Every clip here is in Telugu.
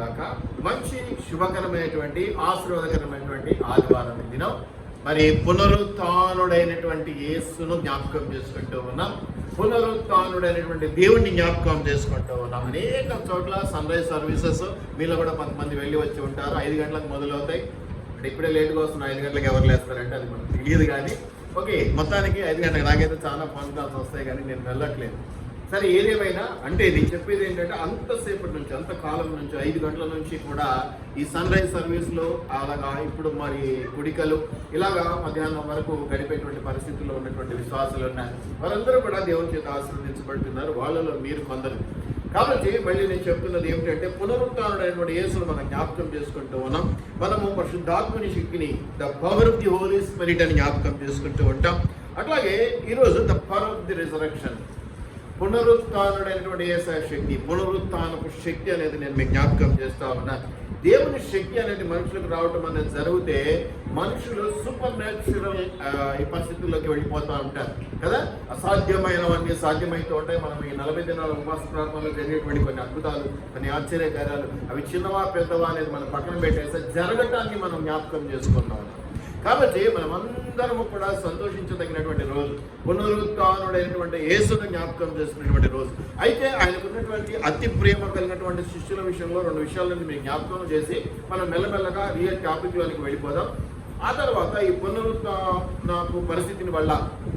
గాక. మంచి శుభకరమైనటువంటి ఆశీర్వాదకరమైనటువంటి ఆదివారం దినం. మరి పునరుత్థానుడైనటువంటి యేసును జ్ఞాపకం చేసుకుంటూ ఉన్నాం. పునరుత్థానుడైనటువంటి దేవుణ్ణి జ్ఞాపకం చేసుకుంటూ ఉన్నాం. అనేక చోట్ల సన్ రైజ్ సర్వీసెస్ మీలో కూడా కొంతమంది వెళ్ళి వచ్చి ఉంటారు. 5 గంటలకు మొదలవుతాయి. అంటే ఇప్పుడే లేట్గా వస్తున్నా, 5 గంటలకు ఎవరు లేస్తారంటే అది మనకు తెలియదు. కానీ ఓకే, మొత్తానికి 5 గంటలకు నాకైతే చాలా ఫోన్ కాల్స్ వస్తాయి, కానీ నేను వెళ్ళట్లేదు. సరే, ఏదేమైనా అంటే నేను చెప్పేది ఏంటంటే అంతసేపటి నుంచి, అంతకాలం నుంచి 5 గంటల నుంచి కూడా ఈ సన్ రైజ్ సర్వీస్లో అలాగా ఇప్పుడు మరి కుడికలు ఇలాగా మధ్యాహ్నం వరకు గడిపేటువంటి పరిస్థితుల్లో ఉన్నటువంటి విశ్వాసాలు ఉన్నాయి. వారందరూ కూడా దేవుని చేత ఆశీర్వదించబడుతున్నారు. వాళ్ళలో మీరు కొందరు. కాబట్టి మళ్ళీ నేను చెప్తున్నది ఏమిటంటే పునరుత్థానుడైనటువంటి యేసును మనం జ్ఞాపకం చేసుకుంటూ ఉన్నాం. మనము పరిశుద్ధాత్మని శక్తిని, the power of the Holy Spirit అని జ్ఞాపకం చేసుకుంటూ ఉంటాం. అట్లాగే ఈరోజు the power of the resurrection, పునరుత్థానుడైనటువంటి యేసు శక్తి, పునరుత్థానపు శక్తి అనేది నేను మీకు జ్ఞాపకం చేస్తా ఉన్నా. దేవుని శక్తి అనేది మనుషులకు రావటం అనేది జరిగితే మనుషులు సూపర్ న్యాచురల్ ఈ పరిస్థితుల్లోకి వెళ్ళిపోతూ ఉంటారు కదా. అసాధ్యమైనవన్నీ సాధ్యమైతూ ఉంటాయి. మనం ఈ 40 దినాల ఉపవాస ప్రార్థనలో జరిగేటువంటి కొన్ని అద్భుతాలు, కొన్ని ఆశ్చర్యకార్యాలు, అవి చిన్నవా పెద్దవా అనేది మనం పక్కన పెట్టేస్తే జరగటాన్ని మనం జ్ఞాపకం చేసుకున్నాం. కాబట్టి మనమందరము కూడా సంతోషించదగినటువంటి రోజు, పునరుత్థానుడైనటువంటి యేసును జ్ఞాపకం చేసుకున్నటువంటి రోజు. అయితే ఆయనకున్నటువంటి అతి ప్రేమ కలిగినటువంటి శిష్యుల విషయంలో 2 విషయాలను మీకు జ్ఞాపకం చేసి మనం మెల్లమెల్లగా రియల్ టాపిక్లోనికి వెళ్ళిపోదాం. ఆ తర్వాత ఈ పునరుత్థానపు పరిస్థితిని వల్ల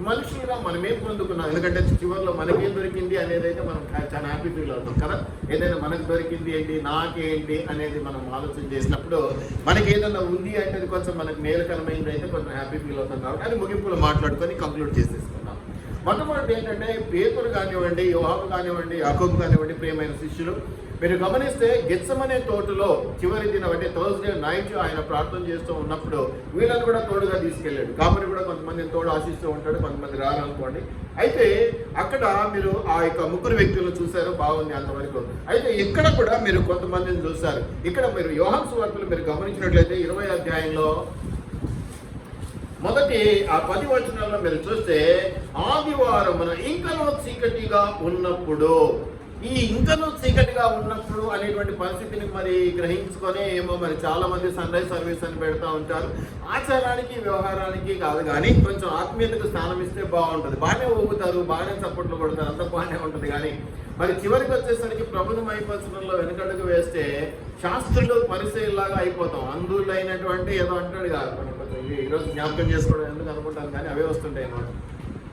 మనుషులుగా మనమేం పొందుకున్నాం, ఎందుకంటే చివరిలో మనకేం దొరికింది అనేది అయితే మనం చాలా హ్యాపీ ఫీల్ అవుతాం కదా. ఏదైనా మనకు దొరికింది ఏంటి, నాకేంటి అనేది మనం ఆలోచన చేసినప్పుడు మనకి ఏదైనా ఉంది అంటే అది కొంచెం మనకు మేలుకరమైంది అయితే కొంచెం హ్యాపీ ఫీల్ అవుతాం. కాబట్టి అది ముగింపులో మాట్లాడుకొని కంక్లూడ్ చేసేసుకున్నాం. మొట్టమొదటి ఏంటంటే పేతురు కానివ్వండి, యోహాను కానివ్వండి, యాకోబు కానివ్వండి, ప్రియమైన శిష్యులు, మీరు గమనిస్తే గెత్సెమనే తోటలో చివరి దినం అంటే థర్స్డే నైట్ ఆయన ప్రార్థన చేస్తూ ఉన్నప్పుడు వీళ్ళని కూడా తోడుగా తీసుకెళ్ళాడు. కాబట్టి కూడా కొంతమందిని తోడు ఆశిస్తూ ఉంటాడు, కొంతమంది రారనుకోండి. అయితే అక్కడ మీరు ఆ యొక్క 3 వ్యక్తులను చూశారు, బాగుంది అంతవరకు. అయితే ఇక్కడ కూడా మీరు కొంతమందిని చూశారు. ఇక్కడ మీరు యోహాను సువార్తలు మీరు గమనించినట్లయితే 20వ అధ్యాయంలో మొదటి ఆ 10 వచనాల్లో మీరు చూస్తే ఆదివారం ఇంకనూ చీకటిగా ఉన్నప్పుడు, ఈ ఇంకనూ చీకటిగా ఉన్నప్పుడు అనేటువంటి పరిస్థితిని మరి గ్రహించుకొని ఏమో మరి చాలా మంది సన్ రైజ్ సర్వీస్ అని పెడతా ఉంటారు. ఆచారానికి వ్యవహారానికి కాదు, కానీ కొంచెం ఆత్మీయతకు స్థానం ఇస్తే బాగుంటుంది. బాగానే ఊగుతారు, బాగానే చప్పట్లు కొడతారు, అంత బాగానే ఉంటుంది. కానీ మరి చివరికి వచ్చేసరికి ప్రభుత్వం మైపరచడంలో వెనుకడుగు వేస్తే శాస్త్రులు పరిచయలాగా అయిపోతాం. అందులైనటువంటి ఏదో అంటాడు కాదు, మనం కొంచెం ఈరోజు జ్ఞాపకం చేసుకోవడం ఎందుకు అనుకుంటాను, కానీ అవే వస్తుంటాయి అన్నమాట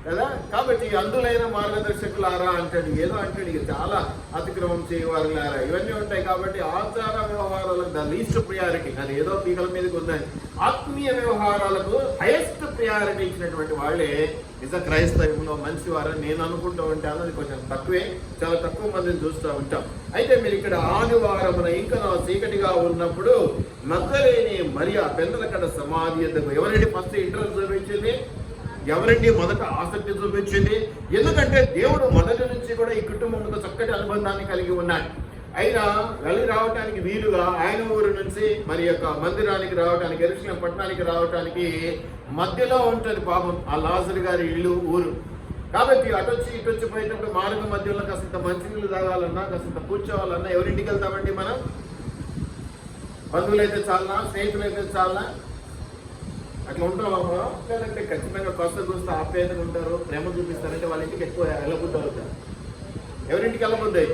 కదా. కాబట్టి అందులైన మార్గదర్శకులారా అంటాడు, ఏదో అంటాడు, ఇక చాలా అతిక్రమం చేయవారులారా, ఇవన్నీ ఉంటాయి. కాబట్టి ఆచార వ్యవహారాలకు ద లీస్ట్ ప్రియారిటీ, అది ఏదో పీకల మీదకి ఉందని ఆత్మీయ వ్యవహారాలకు హైయెస్ట్ ప్రియారిటీ ఇచ్చినటువంటి వాళ్ళే నిజ క్రైస్తవంలో మంచి వారని నేను అనుకుంటూ ఉంటాను. అది కొంచెం తక్కువే, చాలా తక్కువ మందిని చూస్తూ ఉంటాం. అయితే మీరు ఇక్కడ ఆదివారం ఇంకా చీకటిగా ఉన్నప్పుడు మగ్దలేని మరియా పెందలకడ సమాధి ఎద్దకు ఎవరండి ఫస్ట్ ఇంట్రెస్ట్ చూపించింది, ఎవరండి మొదట ఆసక్తి చూపించింది? ఎందుకంటే దేవుడు మొదటి నుంచి కూడా ఈ కుటుంబంతో చక్కటి అనుబంధాన్ని కలిగి ఉన్నాడు. అయినా వెళ్ళి రావటానికి వీలుగా ఆయన ఊరు నుంచి మరి యొక్క మందిరానికి రావడానికి, యెరూషలేము పట్టణానికి రావటానికి మధ్యలో ఉంటుంది పాపం ఆ లాజరు గారి ఇల్లు, ఊరు. కాబట్టి అటొచ్చి ఇటొచ్చి పోయేటప్పుడు మార్గం మధ్యలో కాసింత మంచినీళ్ళు తాగాలన్నా, కాసింత కూర్చోవాలన్నా ఎవరింటికి వెళ్తామండి మనం? బంధువులైతే చాలనా, స్నేహితులైతే చాలనా? అట్లా ఉంటాం మనం. లేదంటే ఖచ్చితంగా కొత్త చూస్తే ఆప్యాయతగా ఉంటారు, ప్రేమ చూపిస్తారంటే వాళ్ళ ఇంటికి ఎక్కువ వెళ్ళబుద్ధి అవుతారు, ఎవరింటికి వెళ్ళబుద్ది.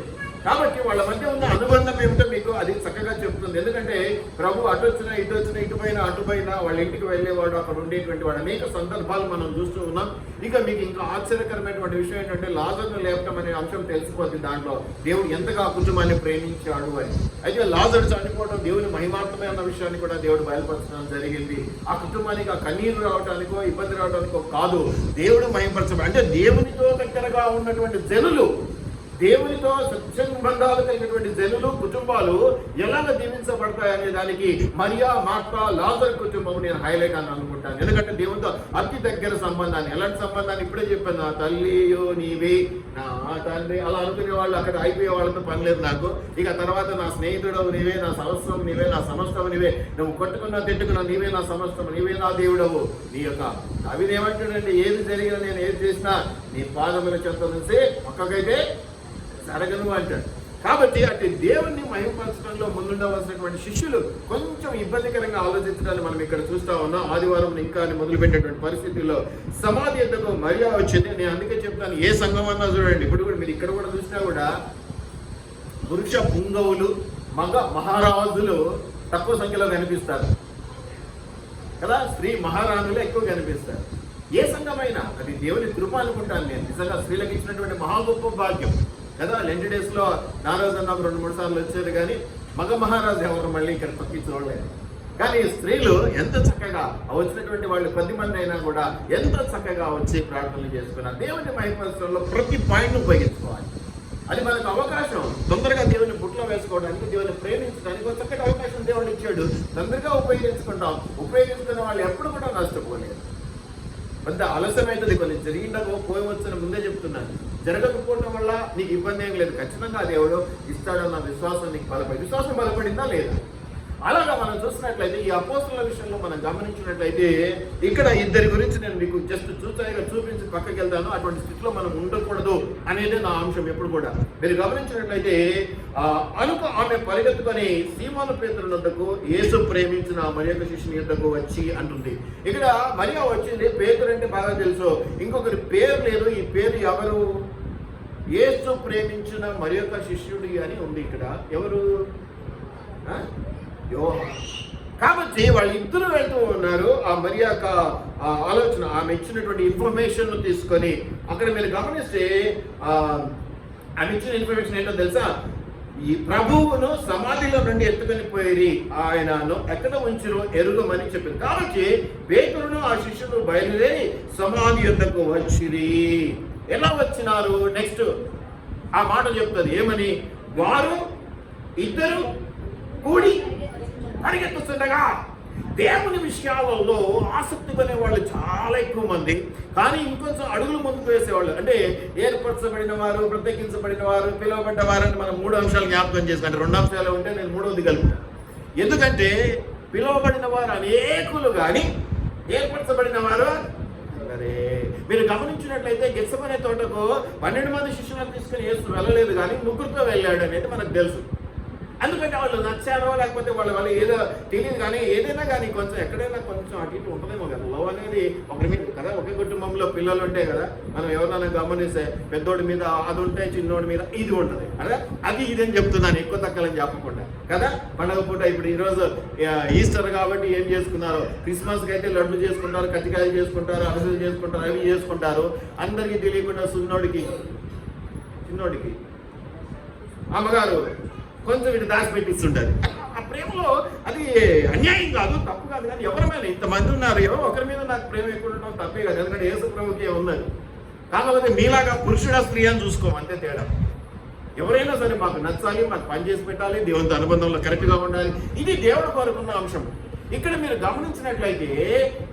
కాబట్టి వాళ్ళ మధ్య ఉన్న అనుబంధం ఏమిటో మీకు అది చక్కగా చెప్తుంది. ఎందుకంటే ప్రభు అటు వచ్చినా ఇటు వచ్చినా, ఇటుపైన అటుపైన వాళ్ళ ఇంటికి వెళ్ళేవాడు, అక్కడ ఉండేటువంటి వాడు అనేక సందర్భాలు మనం చూస్తూ ఉన్నాం. ఇక మీకు ఇంకా ఆశ్చర్యకరమైనటువంటి విషయం ఏంటంటే లాజరును లేపటం అనే అంశం తెలిసిపోతుంది. దాంట్లో దేవుడు ఎంతగా ఆ కుటుంబాన్ని ప్రేమించాడు అని. అయితే లాజరు చనిపోవడం దేవుని మహిమార్థమే అన్న విషయాన్ని కూడా దేవుడు బయలుపరచడం జరిగింది. ఆ కుటుంబానికి ఆ కన్నీరు రావడానికో ఇబ్బంది రావడానికో కాదు, దేవుడు మహిమపరచడం. అంటే దేవునితో దగ్గరగా ఉన్నటువంటి జనులు, దేవునితో సత్సంబంధాలు కలిగినటువంటి జనులు, కుటుంబాలు ఎలాగ దీవించబడతాయనే దానికి మరియా, మార్తా, లాజరు కుటుంబం నేను హైలైట్ అని అనుకుంటాను. ఎందుకంటే దేవునితో అతి దగ్గర సంబంధాన్ని, ఎలాంటి సంబంధాన్ని ఇప్పుడే చెప్పాను, నా తల్లియో నీవే, నా తండ్రి, అలా అనుకునే వాళ్ళు అక్కడ అయిపోయే వాళ్ళతో పని లేదు నాకు. ఇక తర్వాత నా స్నేహితుడవు నీవే, నా సంవత్సరం నీవే, నా సమస్తం నీవే, నువ్వు కొట్టుకున్నా తిట్టుకున్నా నీవే నా సమస్తం, నీవే నా దేవుడవు. నీ యొక్క అవి ఏమంటాడంటే ఏది జరిగినా నేను ఏది చేసినా నీ పాదముల చెంత నుంచి ఒక్కకైతే జరగను అంటాడు. కాబట్టి అటు దేవుణ్ణి మహిమపరచడంలో ముందుండవలసినటువంటి శిష్యులు కొంచెం ఇబ్బందికరంగా ఆలోచించడాన్ని మనం ఇక్కడ చూస్తా ఉన్నాం. ఆదివారం ఇంకా మొదలుపెట్టేటువంటి పరిస్థితుల్లో సమాధి ఎద్దకు మరియా వచ్చింది. నేను అందుకే చెప్తాను, ఏ సంఘం అన్నా చూడండి, ఇప్పుడు కూడా మీరు ఇక్కడ కూడా చూసినా కూడా పురుష పుంగవులు, మగ మహారాజులు తక్కువ సంఖ్యలో కనిపిస్తారు కదా, స్త్రీ మహారాణులు ఎక్కువ కనిపిస్తారు. ఏ సంఘమైనా అది దేవుని కృప అనుకుంటాను నేను. నిజంగా స్త్రీలకు ఇచ్చినటువంటి మహా గొప్ప భాగ్యం కదా. లెంట్ డేస్ లో నారాజు అన్నప్పుడు 2-3 సార్లు వచ్చారు, కానీ మగ మహారాజు ఎవరు మళ్ళీ ఇక్కడ తప్పించుకోలేదు. కానీ స్త్రీలు ఎంత చక్కగా వచ్చినటువంటి వాళ్ళు 10 మంది అయినా కూడా ఎంత చక్కగా వచ్చి ప్రార్థనలు చేసుకున్నారు. దేవుని మహిమలో ప్రతి పాయింట్ ఉపయోగించుకోవాలి. అది మనకు అవకాశం. తొందరగా దేవుని బుట్లో వేసుకోవడానికి, దేవుని ప్రేమించడానికి ఒక చక్కటి అవకాశం దేవుడు ఇచ్చాడు. తొందరగా ఉపయోగించుకుంటాం. ఉపయోగించుకున్న వాళ్ళు ఎప్పుడు కూడా నష్టపోలేదు. పెద్ద ఆలస్యమైతుంది, కొన్ని జరిగిండకు పోయవచ్చని ముందే చెప్తున్నాను. జరగకపోవడం వల్ల నీకు ఇబ్బంది ఏం లేదు. ఖచ్చితంగా దేవుడు ఇస్తాడన్న విశ్వాసం నీకు బలపడి, విశ్వాసం బలపడిందా లేదా? అలాగా మనం చూసినట్లయితే ఈ అపోస్తలుల విషయంలో మనం గమనించినట్లయితే ఇక్కడ ఇద్దరి గురించి నేను మీకు జస్ట్ చూపించి పక్కకి వెళ్తాను. అటువంటి స్థితిలో మనం ఉండకూడదు అనేది నా అంశం ఎప్పుడు కూడా. మీరు గమనించినట్లయితే ఆమె పరిగెత్తుకొని సీమోను పేతురు వద్దకు యేసు ప్రేమించిన మరి యొక్క శిష్యుని యొద్దకు వచ్చి అంటుంది. ఇక్కడ మరియా వచ్చింది. పేతురు అంటే బాగా తెలుసు, ఇంకొకరి పేరు లేదు. ఈ పేరు ఎవరు? యేసు ప్రేమించిన మరి యొక్క శిష్యుడి అని ఉంది ఇక్కడ. ఎవరు? యోహాను. కాబట్టి వాళ్ళిద్దరూ వెళ్తూ ఉన్నారు. ఆ మరియా ఆలోచన, ఆమె ఇచ్చినటువంటి ఇన్ఫర్మేషన్ తీసుకొని అక్కడ మీరు గమనిస్తే ఆమె ఇచ్చిన ఇన్ఫర్మేషన్ ఏంటో తెలుసా? ఈ ప్రభువును సమాధిలో నుండి ఎత్తుకొని పోయి ఆయనను ఎక్కడ ఉంచిరో ఎరుగమని చెప్పింది. కాబట్టి పేతురును ఆ శిష్యుడు బయలుదేరి సమాధి యొద్దకు వచ్చిరి. ఎలా వచ్చినారు? నెక్స్ట్ ఆ మాట చెప్తుంది ఏమని? వారు ఇద్దరు కూడి పరిగెత్తుతుండగా. దేవుని విషయాలలో ఆసక్తి కొనే వాళ్ళు చాలా ఎక్కువ మంది, కానీ ఇంకొంచెం అడుగులు ముందుకు వేసేవాళ్ళు. అంటే ఏర్పరచబడిన వారు, ప్రత్యేకించబడిన వారు, పిలువబడ్డ వారని మనం 3 అంశాలు జ్ఞాపకం చేసుకుంటే 2 అంశాలు ఉంటే నేను 3వది కలుపుతాను. ఎందుకంటే పిలువబడిన వారు అనేకులు, కానీ ఏర్పరచబడిన వారు అరే. మీరు గమనించినట్లయితే గెత్సెమనే తోటకు 12 మంది శిష్యులను తీసుకుని యేసు వెళ్ళలేదు, కానీ 3తో వెళ్ళాడు అనేది మనకు తెలుసు. అందుకంటే వాళ్ళు నచ్చారో లేకపోతే వాళ్ళ ఏదో తెలియదు, కానీ ఏదైనా కానీ కొంచెం ఎక్కడైనా కొంచెం అటు ఇటు ఉంటుందేమో కదా. లవ్ అనేది ఒకరి మీద కదా, ఒకే కుటుంబంలో పిల్లలు ఉంటాయి కదా, మనం ఎవరైనా గమనిస్తే పెద్దోడి మీద అది ఉంటాయి, చిన్నోడి మీద ఇది ఉంటుంది కదా. అది ఇదని చెప్తున్నాను, ఎక్కువ తక్కువని చెప్పకుండా కదా. పండగ పూట ఇప్పుడు ఈరోజు ఈస్టర్ కాబట్టి ఏం చేసుకున్నారు? క్రిస్మస్కి అయితే లడ్డు చేసుకుంటారు, కత్తికాయలు చేసుకుంటారు, అరసలు చేసుకుంటారు, అవి చేసుకుంటారు. అందరికీ తెలియకుండా చిన్నోడికి అమ్మగారు కొంచెం ఇటు దాచిపెట్టిస్తుంటారు. ఆ ప్రేమలో అది అన్యాయం కాదు, తప్పు కాదు, కానీ ఎవరి ఇంతమంది ఉన్నారు, ఎవరో ఒకరి మీద నాకు ప్రేమ ఎక్కువ ఉండటం తప్పే కాదు. ఎందుకంటే యేసు ప్రభుకే ఉన్నది. కాకపోతే మీలాగా పురుషుడా స్త్రీ అని చూసుకోం, అంతే తేడా. ఎవరైనా సరే మాకు నచ్చాలి, మాకు పని చేసి పెట్టాలి, దేవునితో అనుబంధంలో కరెక్ట్గా ఉండాలి. ఇది దేవుడు కోరుకున్న అంశం. ఇక్కడ మీరు గమనించినట్లయితే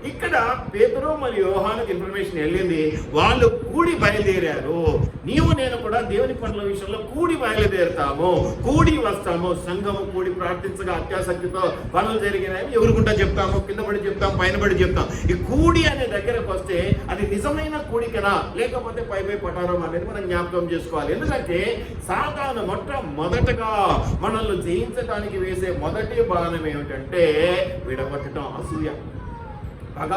ఇక్కడ పేతురు మరియు యోహానుకి ఇన్ఫర్మేషన్ వెళ్ళింది. వాళ్ళు కూడి బయలుదేరారు. నీవు నేను కూడా దేవుని పనుల విషయంలో కూడి బయలుదేరుతాము, కూడి వస్తాము. సంఘము కూడి ప్రార్థించగా అత్యాసక్తితో పనులు జరిగినాయని ఎవరుకుంటా చెప్తాము, కింద పడి చెప్తాం, పైన పడి చెప్తాం. ఈ కూడి అనే దగ్గరకు వస్తే అది నిజమైన కూడికనా లేకపోతే పై పటారం అనేది మనం జ్ఞాపకం చేసుకోవాలి. ఎందుకంటే సాతాను మొదటగా మనల్ని జయించడానికి వేసే మొదటి బాణం ఏమిటంటే విడగొట్టడం, అసూయ, పగ,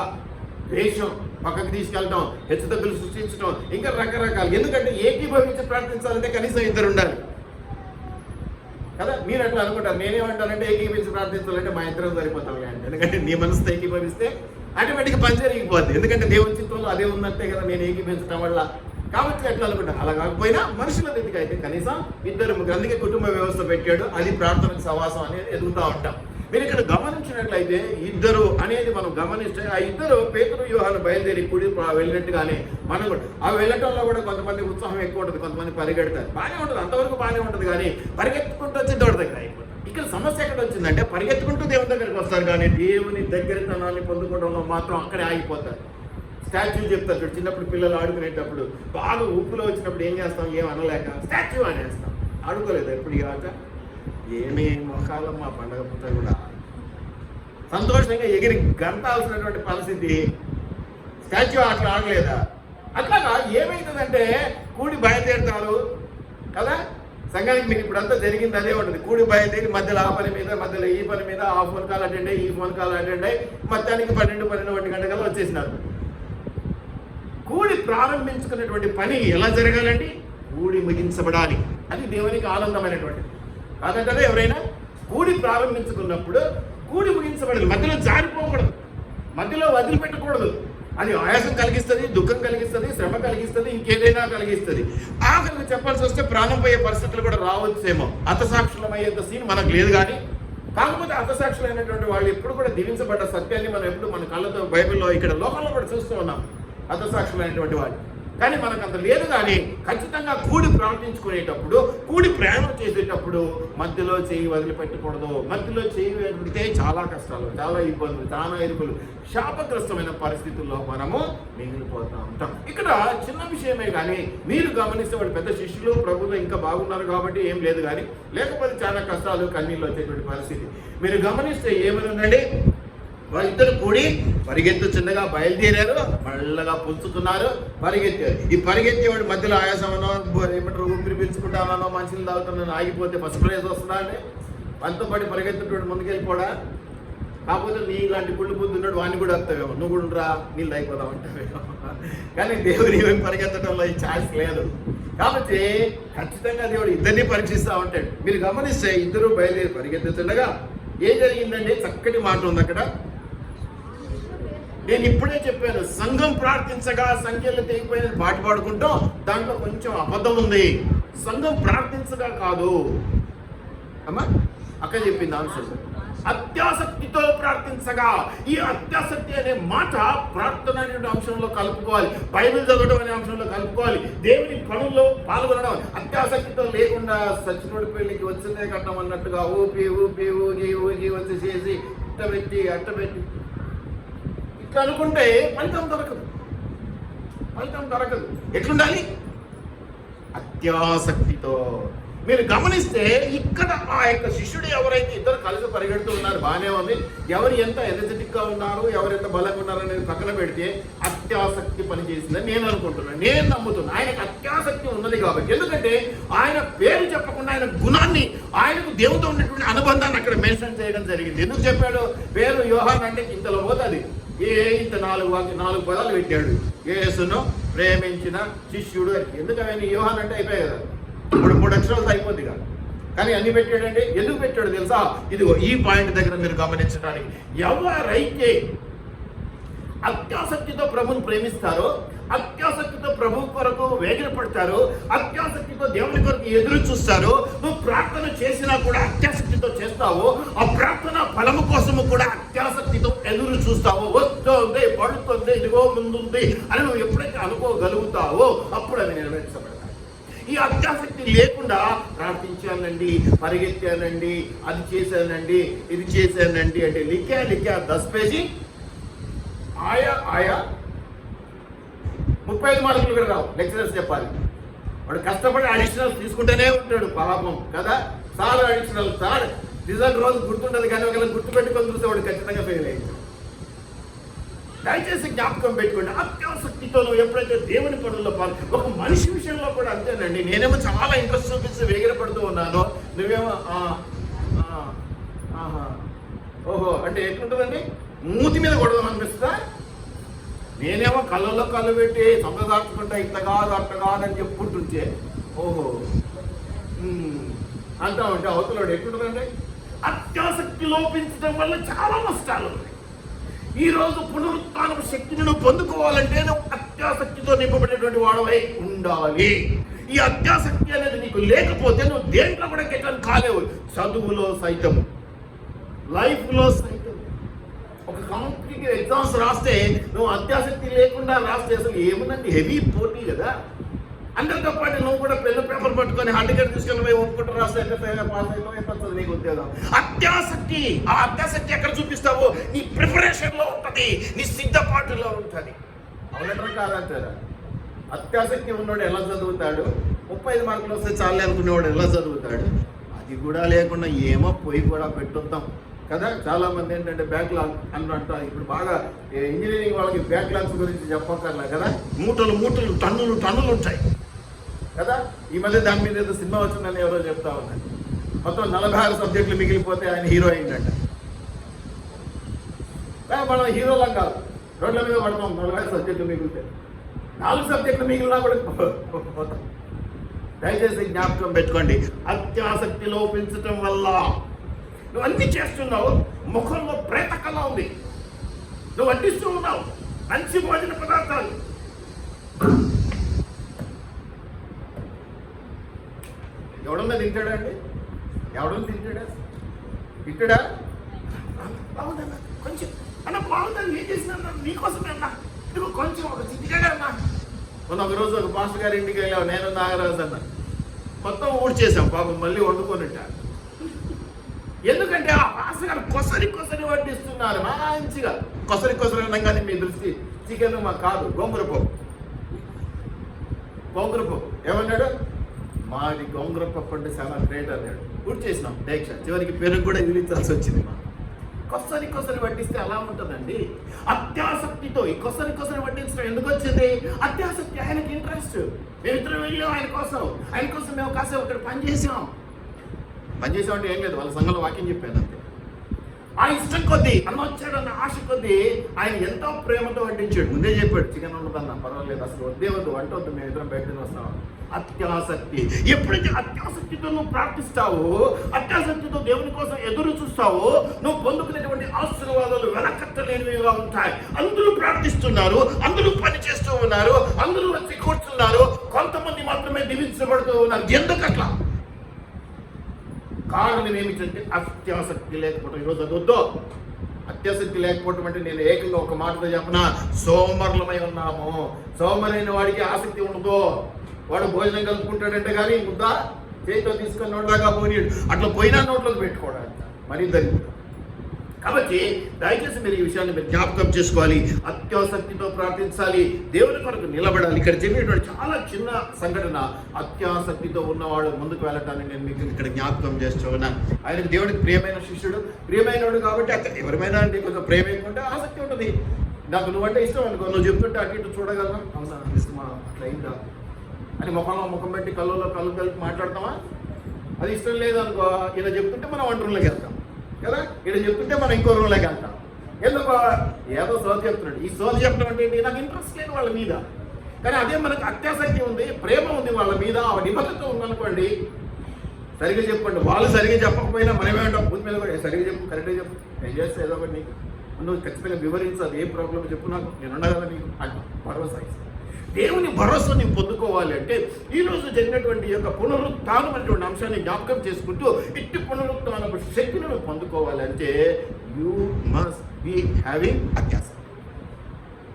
ద్వేషం, పక్కకు తీసుకెళ్ళటం, హెచ్చుతగ్గులు సృష్టించడం, ఇంకా రకరకాలు. ఎందుకంటే ఏకీభవించి ప్రార్థించాలంటే కనీసం 2 ఉండాలి కదా. మీరు అట్లా అనుకుంటారు. నేనేమంటానంటే ఏకీభవించి ప్రార్థించాలంటే మా 2 సరిపోతాం. ఎందుకంటే నీ మనసుతో ఏకీభవిస్తే ఆటోమేటిక్గా పని జరిగిపోద్ది. ఎందుకంటే దేవుని చిత్రంలో అదే ఉన్నట్టే కదా నేను ఏకీభవించడం వల్ల. కాబట్టి ఎట్లా అనుకుంటారు. అలా కాకపోయినా మనుషుల రీతికి అయితే కనీసం 2, 3. అందుకే కుటుంబ వ్యవస్థ పెట్టాడు. అది ప్రార్థన సహవాసం అనేది ఎదుగుతూ ఉంటాం. మీరు ఇక్కడ గమనించినట్లయితే ఇద్దరు అనేది మనం గమనిస్తే ఆ ఇద్దరు పేతురు యోహాను బయలుదేరి కూడి వెళ్ళినట్టుగానే మనం కూడా ఆ వెళ్ళటంలో కూడా కొంతమంది ఉత్సాహం ఎక్కువ ఉంటుంది, కొంతమంది పరిగెడతారు. బాగానే ఉంటుంది, అంతవరకు బాగానే ఉంటుంది, కానీ పరిగెత్తుకుంటూ వచ్చి దేవుడి దగ్గర అయిపోతుంది. ఇక్కడ సమస్య ఎక్కడ వచ్చిందంటే పరిగెత్తుకుంటూ దేవుని దగ్గరికి వస్తారు, కానీ దేవుని దగ్గరతనాన్ని పొందుకోవడంలో మాత్రం అక్కడే ఆగిపోతారు. స్టాచ్యూ చెప్తారు. చిన్నప్పుడు పిల్లలు ఆడుకునేటప్పుడు బాగా ఊపులో వచ్చినప్పుడు ఏం చేస్తాం, ఏం అనలేక స్టాచ్యూ అనేస్తాం. ఆడుకోలేదు ఎప్పుడు కాక ఏమీ మొఖాలం మా పండగ పుట్ట కూడా సంతోషంగా ఎగిరి గంటాల్సినటువంటి పరిస్థితి. స్టాచ్యూ అట్లా ఆడలేదా? అట్లాగా ఏమైతుందంటే కూడి బయలుదేరుతారు కదా, సంఘానికి మీకు ఇప్పుడంతా జరిగింది అదే ఉంటుంది. కూడి బయలుదేరి మధ్యలో ఆ పని మీద, మధ్యలో ఈ పని మీద, ఆ ఫోన్ కాల్ అటెండ్ అయ్యి, ఈ ఫోన్ కాల్ అటెండ్ అయ్యి మొత్తానికి 12-12 గంటల వచ్చేసినారు. కూడి ప్రారంభించుకున్నటువంటి పని ఎలా జరగాలండి? కూడి ముగించబడాలి. అది దేవునికి ఆనందమైనటువంటి కాదంటారా ఎవరైనా? కూడి ప్రారంభించుకున్నప్పుడు కూడి ముగించబడాలి. మధ్యలో జారిపోకూడదు, మధ్యలో వదిలిపెట్టకూడదు. అది ఆయాసం కలిగిస్తుంది, దుఃఖం కలిగిస్తుంది, శ్రమ కలిగిస్తుంది, ఇంకేదైనా కలిగిస్తుంది. ఆఖరికి చెప్పాల్సి వస్తే ప్రాణం పోయే పరిస్థితులు కూడా రావచ్చేమో. హతసాక్షులమయ్యేంత సీన్ మనకు లేదు. కానీ కాకపోతే హతసాక్షులైనటువంటి వాళ్ళు ఎప్పుడు కూడా దీవించబడ్డ సత్యాన్ని మనం ఎప్పుడు మన కళ్ళతో బైబిల్లో ఇక్కడ లోకంలో కూడా చూస్తూ ఉన్నాం, హతసాక్షులైనటువంటి వాళ్ళు. కానీ మనకు అంత లేదు. కానీ ఖచ్చితంగా కూడి ప్రార్థించుకునేటప్పుడు, కూడి ప్రయాణం చేసేటప్పుడు మధ్యలో చేయి వదిలిపెట్టకూడదు. మధ్యలో చేయి వదిలితే చాలా కష్టాలు, చాలా ఇబ్బందులు, చాలా ఇరుకులు, శాపగ్రస్తమైన పరిస్థితుల్లో మనము మిగిలిపోతూ ఉంటాం. ఇక్కడ చిన్న విషయమే కానీ మీరు గమనిస్తే వాళ్ళు పెద్ద శిష్యులు ప్రభువులో ఇంకా బాగున్నారు కాబట్టి ఏం లేదు. కానీ లేకపోతే చాలా కష్టాలు, కన్నీళ్ళు వచ్చేటువంటి పరిస్థితి. మీరు గమనిస్తే ఏమని ఉందండి? వాళ్ళిద్దరు కూడి పరిగెత్తుచుండగా బయలుదేరారు, మళ్ళగా పులుచుతున్నారు, పరిగెత్తారు. ఈ పరిగెత్తేవాడు మధ్యలో ఆయాసమనో, ఏమంటారు, ఊపిరి పీల్చుకుంటానో, మంచిలు తాగుతున్నాను ఆగిపోతే ఫస్ట్ ప్రైజ్ వస్తుందా అండి? మనతో పాటు పరిగెత్తుడు ముందుకెళ్ళిపోడా? కాకపోతే నీ ఇలాంటి కుళ్ళు బుద్ధి ఉన్నాడు, వాడిని కూడా వస్తావేమో, నువ్వు కూడా రా, నీళ్ళు అయిపోదాం అంటావేమో. కానీ దేవుడు ఏమేమి పరిగెత్తడంలో ఈ ఛాన్స్ లేదు. కాబట్టి ఖచ్చితంగా దేవుడు ఇద్దరిని పరీక్షిస్తూ ఉంటాడు. మీరు గమనిస్తే ఇద్దరు బయలుదేరి పరిగెత్తుతుండగా ఏం జరిగిందండి? చక్కటి మాట ఉంది అక్కడ. నేను ఇప్పుడే చెప్పాను, సంఘం ప్రార్థించగా సంఖ్యలు తెగిపోయిన పాట పాడుకుంటాం, దాంట్లో కొంచెం అబద్ధం ఉంది. సంఘం ప్రార్థించగా కాదు అమ్మా, అక్క చెప్పింది ఆన్సర్. అత్యాసక్తితో ప్రార్థించగా. ఈ అత్యాసక్తి అనే మాట ప్రార్థన అనే అంశంలో కలుపుకోవాలి, బైబిల్ చదవడం అనే అంశంలో కలుపుకోవాలి, దేవుని పనుల్లో పాల్గొనడం. అత్యాసక్తితో లేకుండా సచ్చినోడి పెళ్లికి వచ్చిందే కట్టం అన్నట్టుగా ఊపి ఊపి ఊగి ఊగి వచ్చి చేసి అట్టబెట్టి ఇట్లా అనుకుంటే ఫలితం దొరకదు. ఎట్లుండాలి? అత్యాసక్తితో. మీరు గమనిస్తే ఇక్కడ ఆ యొక్క శిష్యుడు ఎవరైతే ఇద్దరు కలిసి పరిగెడుతూ ఉన్నారు, బాగానే ఉంది. ఎవరు ఎంత ఎనర్జెటిక్ గా ఉన్నారు, ఎవరు ఎంత బలంగా ఉన్నారు అనేది పక్కన పెడితే అత్యాసక్తి పనిచేసిందని నేను అనుకుంటున్నాను, నేను నమ్ముతున్నాను. ఆయనకు అత్యాసక్తి ఉన్నది కాబట్టి. ఎందుకంటే ఆయన పేరు చెప్పకుండా ఆయన గుణాన్ని, ఆయనకు దేవుతో ఉన్నటువంటి అనుబంధాన్ని అక్కడ మెన్షన్ చేయడం జరిగింది. ఎందుకు చెప్పాడు? పేరు యోహాన్ అంటే ఇంతలో పోతుంది. ఇంత 4 పదాలు పెట్టాడు. యేసును ప్రేమించిన శిష్యుడు. ఎందుకు ఆయన యోహాన్ అంటే అయిపోయాయి కదా, ఇప్పుడు 3 అక్షరాలు అయిపోద్ది కదా. కానీ అన్ని పెట్టాడండి. ఎందుకు పెట్టాడు తెలుసా? ఇదిగో ఈ పాయింట్ దగ్గర మీరు గమనించడానికి, ఎవరైతే అత్యాసక్తితో ప్రభుని ప్రేమిస్తారో, అత్యాసక్తితో ప్రభు కొరకు వేగిరపడతారో, అత్యాసక్తితో దేవుని కొరకు ఎదురు చూస్తారో, నువ్వు ప్రార్థన చేసినా కూడా అత్యాసక్తితో చేస్తావో, ఆ ప్రార్థన ఫలము కోసము కూడా అత్యాసక్తితో ఎదురు చూస్తావో, వస్తుంది, పడుతుంది, ఇదిగో ముందుంది అని నువ్వు ఎప్పుడైతే అనుకోగలుగుతావో అప్పుడు అవి నెరవేర్చబడతాయి. ఈ అత్యాసక్తి లేకుండా ప్రార్థించానండి, పరిగెత్తానండి, అది చేశానండి, ఇది చేశానండి అంటే లిఖా 10 పేజీ ఆయా 35 మార్కులు కూడా రావు. లెక్చరర్స్ చెప్పాలి. వాడు కష్టపడి అడిషనల్స్ తీసుకుంటూనే ఉంటాడు పాపం కదా. చాలా అడిషనల్, చాలా రిజల్ట్ రోజు గుర్తుండదు. కానీ ఒకవేళ గుర్తుపెట్టుకొని చూస్తే వాడు ఖచ్చితంగా ఫెయిల్ అయ్యింది. దయచేసి జ్ఞాపకం పెట్టుకోండి. అత్యాసక్తితో నువ్వు ఎప్పుడైతే దేవుని పనుల్లో ఒక మనిషి విషయంలో కూడా అంతేనండి. నేనేమో చాలా ఇంట్రెస్ట్ చూపించి వేగిరపడుతూ ఉన్నాను, నువ్వేమో ఓహో అంటే ఎట్లుంటుందండి? మూతి మీద కొడదాం అనిపిస్తుందా? నేనేమో కళ్ళల్లో కళ్ళు పెట్టి సంప్రదార్చుకుంటా, ఇట్లా కాదు అట్లా కాదని చెప్పుకుంటుంటే ఓహో అంటా ఉంటే అవతలవాడు ఎట్లుంటుందండి? అత్యాసక్తి లోపించడం వల్ల చాలా నష్టాలు ఉన్నాయి. ఈరోజు పునరుత్థానపు శక్తిని నువ్వు పొందుకోవాలంటే నువ్వు అత్యాసక్తితో నింపబడేటువంటి వాడవై ఉండాలి. ఈ అత్యాసక్తి అనేది నీకు లేకపోతే నువ్వు దేంట్లో కూడా గెటన్ కాలేవు. చదువులో సైతం, లైఫ్లో సైతం. ఒక కాంపిటేటివ్ ఎగ్జామ్స్ రాస్తే నువ్వు అత్యాసక్తి లేకుండా రాస్తే అసలు ఏముందండి? హెవీ పోటీ కదా. అందరితో పాటు నువ్వు కూడా పెన్ను పేపర్ పట్టుకొని హాల్ టికెట్ తీసుకెళ్ళి పోయి ఒప్పుకుంటూ రాస్తే పాస్ అయినా ఎంత వస్తుంది నీకు ఉద్యోగం? అత్యాసక్తి. ఆ అత్యాసక్తి ఎక్కడ చూపిస్తావు? నీ ప్రిపరేషన్లో ఉంటుంది, నీ సిద్ధపాటులో ఉంటుంది. అవునంటారా కాదంటారా? అత్యాసక్తి ఉన్నవాడు ఎలా చదువుతాడు? 35 మార్కులు వస్తే చాలే అనుకునేవాడు ఎలా చదువుతాడు? అది కూడా లేకుండా ఏమో పోయి కూడా పెట్టొద్దాం కదా. చాలా మంది ఏంటంటే బ్యాక్లాగ్ అంటారు. ఇప్పుడు బాగా ఇంజనీరింగ్ వాళ్ళకి బ్యాక్లాగ్స్ గురించి చెప్పక్కర్లే కదా. మూటలు టన్నులు ఉంటాయి కదా. ఈ మధ్య దాని మీద ఏదో సినిమా వచ్చిందని ఎవరో చెప్తా ఉన్నారు. మొత్తం 46 సబ్జెక్టులు మిగిలిపోతే ఆయన హీరో అయిందంట. మనం హీరోలం కాదు, రోడ్ల మీద పడతాం. 45 సబ్జెక్టులు మిగిలితే 4 సబ్జెక్టులు మిగిలినా కూడా పోతాం. దయచేసి జ్ఞాపకం పెట్టుకోండి, అత్యాసక్తి లోపించటం వల్ల నువ్వు అన్ని చేస్తున్నావు, ముఖంలో ప్రేత కళ ఉంది, నువ్వు వడ్డిస్తూ ఉన్నావు మంచి భోజన పదార్థాలు. ఎవడన్నా తింటాడా అండి? ఎవడన్నా తింటాడా? తింటాడా? బాగుందన్నా, కొంచెం అన్న బాగుందని ఏం చేసిన నీకోసమే అన్నా, నువ్వు కొంచెం ఒక తింటాడా అన్నా. మొన్న ఒకరోజు ఒక పాస్టర్ గారి ఇంటికి వెళ్ళావు, నేను నాగరాజు అన్న. మొత్తం ఊడ్చేసాం పాపం, మళ్ళీ వండుకొనిట్టారు. ఎందుకంటే ఆ పాస్టర్ గారు కొసరి వడ్డిస్తున్నారు మంచిగా. కొసరి అనగానే మీ దృష్టి చికెన్ మాకు కాదు, గోంగూర పప్పు ఏమన్నాడు? మాది గోంగూర పప్పు అంటే చాలా గ్రేట్ అన్నాడు. పూర్తి చేసినాం డైరెక్ట్. చివరికి పెరుగు కూడా ఇదిలించాల్సి వచ్చింది. మా కొసరి వడ్డిస్తే అలా ఉంటుందండి. అత్యాసక్తితో ఈ కొసరి వడ్డించడం ఎందుకు వచ్చింది? అత్యాసక్తి. ఆయనకి ఇంట్రెస్ట్. మేమిద్దరం వెళ్ళాం ఆయన కోసం మేము కాసేపు అక్కడ పనిచేసాం అంటే ఏం లేదు, వాళ్ళ సంఘంలో వాక్యం చెప్పాను అంతే. ఆ ఇష్టం కొద్దీ అన్న వచ్చాడన్న ఆశ కొద్దీ ఆయన ఎంతో ప్రేమతో వడ్డించాడు. ముందే చెప్పాడు, చికెన్ ఉండదన్న పర్వాలేదు, అసలు వద్దు వంట వద్దు, మేము ఇద్దరం బయట వస్తాం. అత్యాసక్తి. ఎప్పుడైతే అత్యాసక్తితో నువ్వు ప్రార్థిస్తావో, అత్యాసక్తితో దేవుని కోసం ఎదురు చూస్తావో, నువ్వు పొందుకునేటువంటి ఆశీర్వాదాలు వెనకట్టలేనివిగా ఉంటాయి. అందరూ ప్రార్థిస్తున్నారు, అందరూ పని చేస్తూ ఉన్నారు, అందరూ వచ్చి కూర్చున్నారు, కొంతమంది మాత్రమే దీవించబడుతూ ఉన్నారు. ఎందుకు అట్లా? కారణం ఏమిటంటే అత్యాసక్తి లేకపోవడం. ఈరోజు అది వద్దు. అత్యాసక్తి లేకపోవటం అంటే నేను ఏకంగా ఒక మాటతో చెప్పనా, సోమరులమై ఉన్నాము. సోమరైన వాడికి ఆసక్తి ఉండదు. వాడు భోజనం కలుపుకుంటాడంటే కానీ ముద్ద చేతితో తీసుకొని నోట్దాకా పోనీడు, అట్లా పోయినా నోట్లోకి పెట్టుకోవడానికి మరీ దరిద్రం. కాబట్టి దయచేసి మీరు ఈ విషయాన్ని మీరు జ్ఞాపకం చేసుకోవాలి. అత్యాసక్తితో ప్రార్థించాలి, దేవుని కొరకు నిలబడాలి. ఇక్కడ జరిగినటువంటి చాలా చిన్న సంఘటన, అత్యాసక్తితో ఉన్నవాడు ముందుకు వెళ్ళటాన్ని నేను మీకు ఇక్కడ జ్ఞాపకం చేస్తూ ఉన్నాను. ఆయనకు దేవుడికి ప్రియమైన శిష్యుడు, ప్రియమైనవాడు కాబట్టి అక్కడ ఎవరిమైనా అంటే కొంచెం ప్రేమ ఎక్కుంటే ఆసక్తి ఉంటుంది. నాకు నువ్వంటే ఇష్టం అనుకో, నువ్వు చెప్తుంటే అటు ఇటు చూడగలను, అవునా ఇష్టమా అట్లా అయిందా అని ముఖం పెట్టి కళ్ళు కలిపి మాట్లాడతామా? అది ఇష్టం లేదనుకో, ఇలా చెప్తుంటే మనం వంట రూమ్లోకి వెళ్తాం కదా, ఇక్కడ చెప్తుంటే మనం ఇంకో రూమ్లోకి వెళ్తాం. ఎందుకో ఏదో సోది చెప్తున్నాడు. ఈ సోది చెప్పడం అంటే ఏంటి? నాకు ఇంట్రెస్ట్ లేదు వాళ్ళ మీద, కానీ అదే మనకు అత్యాసక్తి ఉంది, ప్రేమ ఉంది వాళ్ళ మీద, ఆ నిబద్ధత ఉందనుకోండి, సరిగ్గా చెప్పండి. వాళ్ళు సరిగ్గా చెప్పకపోయినా మనమేమంటాం, పూజ మీద కూడా సరిగ్గా చెప్పు, కరెక్ట్గా చెప్పు, నేను చేస్తే ఏదో ఒకటి నీకు నువ్వు ఖచ్చితంగా వివరించు, అది ఏం ప్రాబ్లం చెప్పు, నాకు నేను ఉండగల నీకు అంటాం. భరోసా ఇస్తాను. దేవుని భరోసాని పొందుకోవాలి అంటే ఈరోజు జరిగినటువంటి యొక్క పునరుత్థానం అనేటువంటి అంశాన్ని జ్ఞాపకం చేసుకుంటూ ఇట్టి పునరుత్థానపు శక్తులను పొందుకోవాలంటే యూ మస్ట్ బి హ్యావింగ్ అత్యాసక్తి.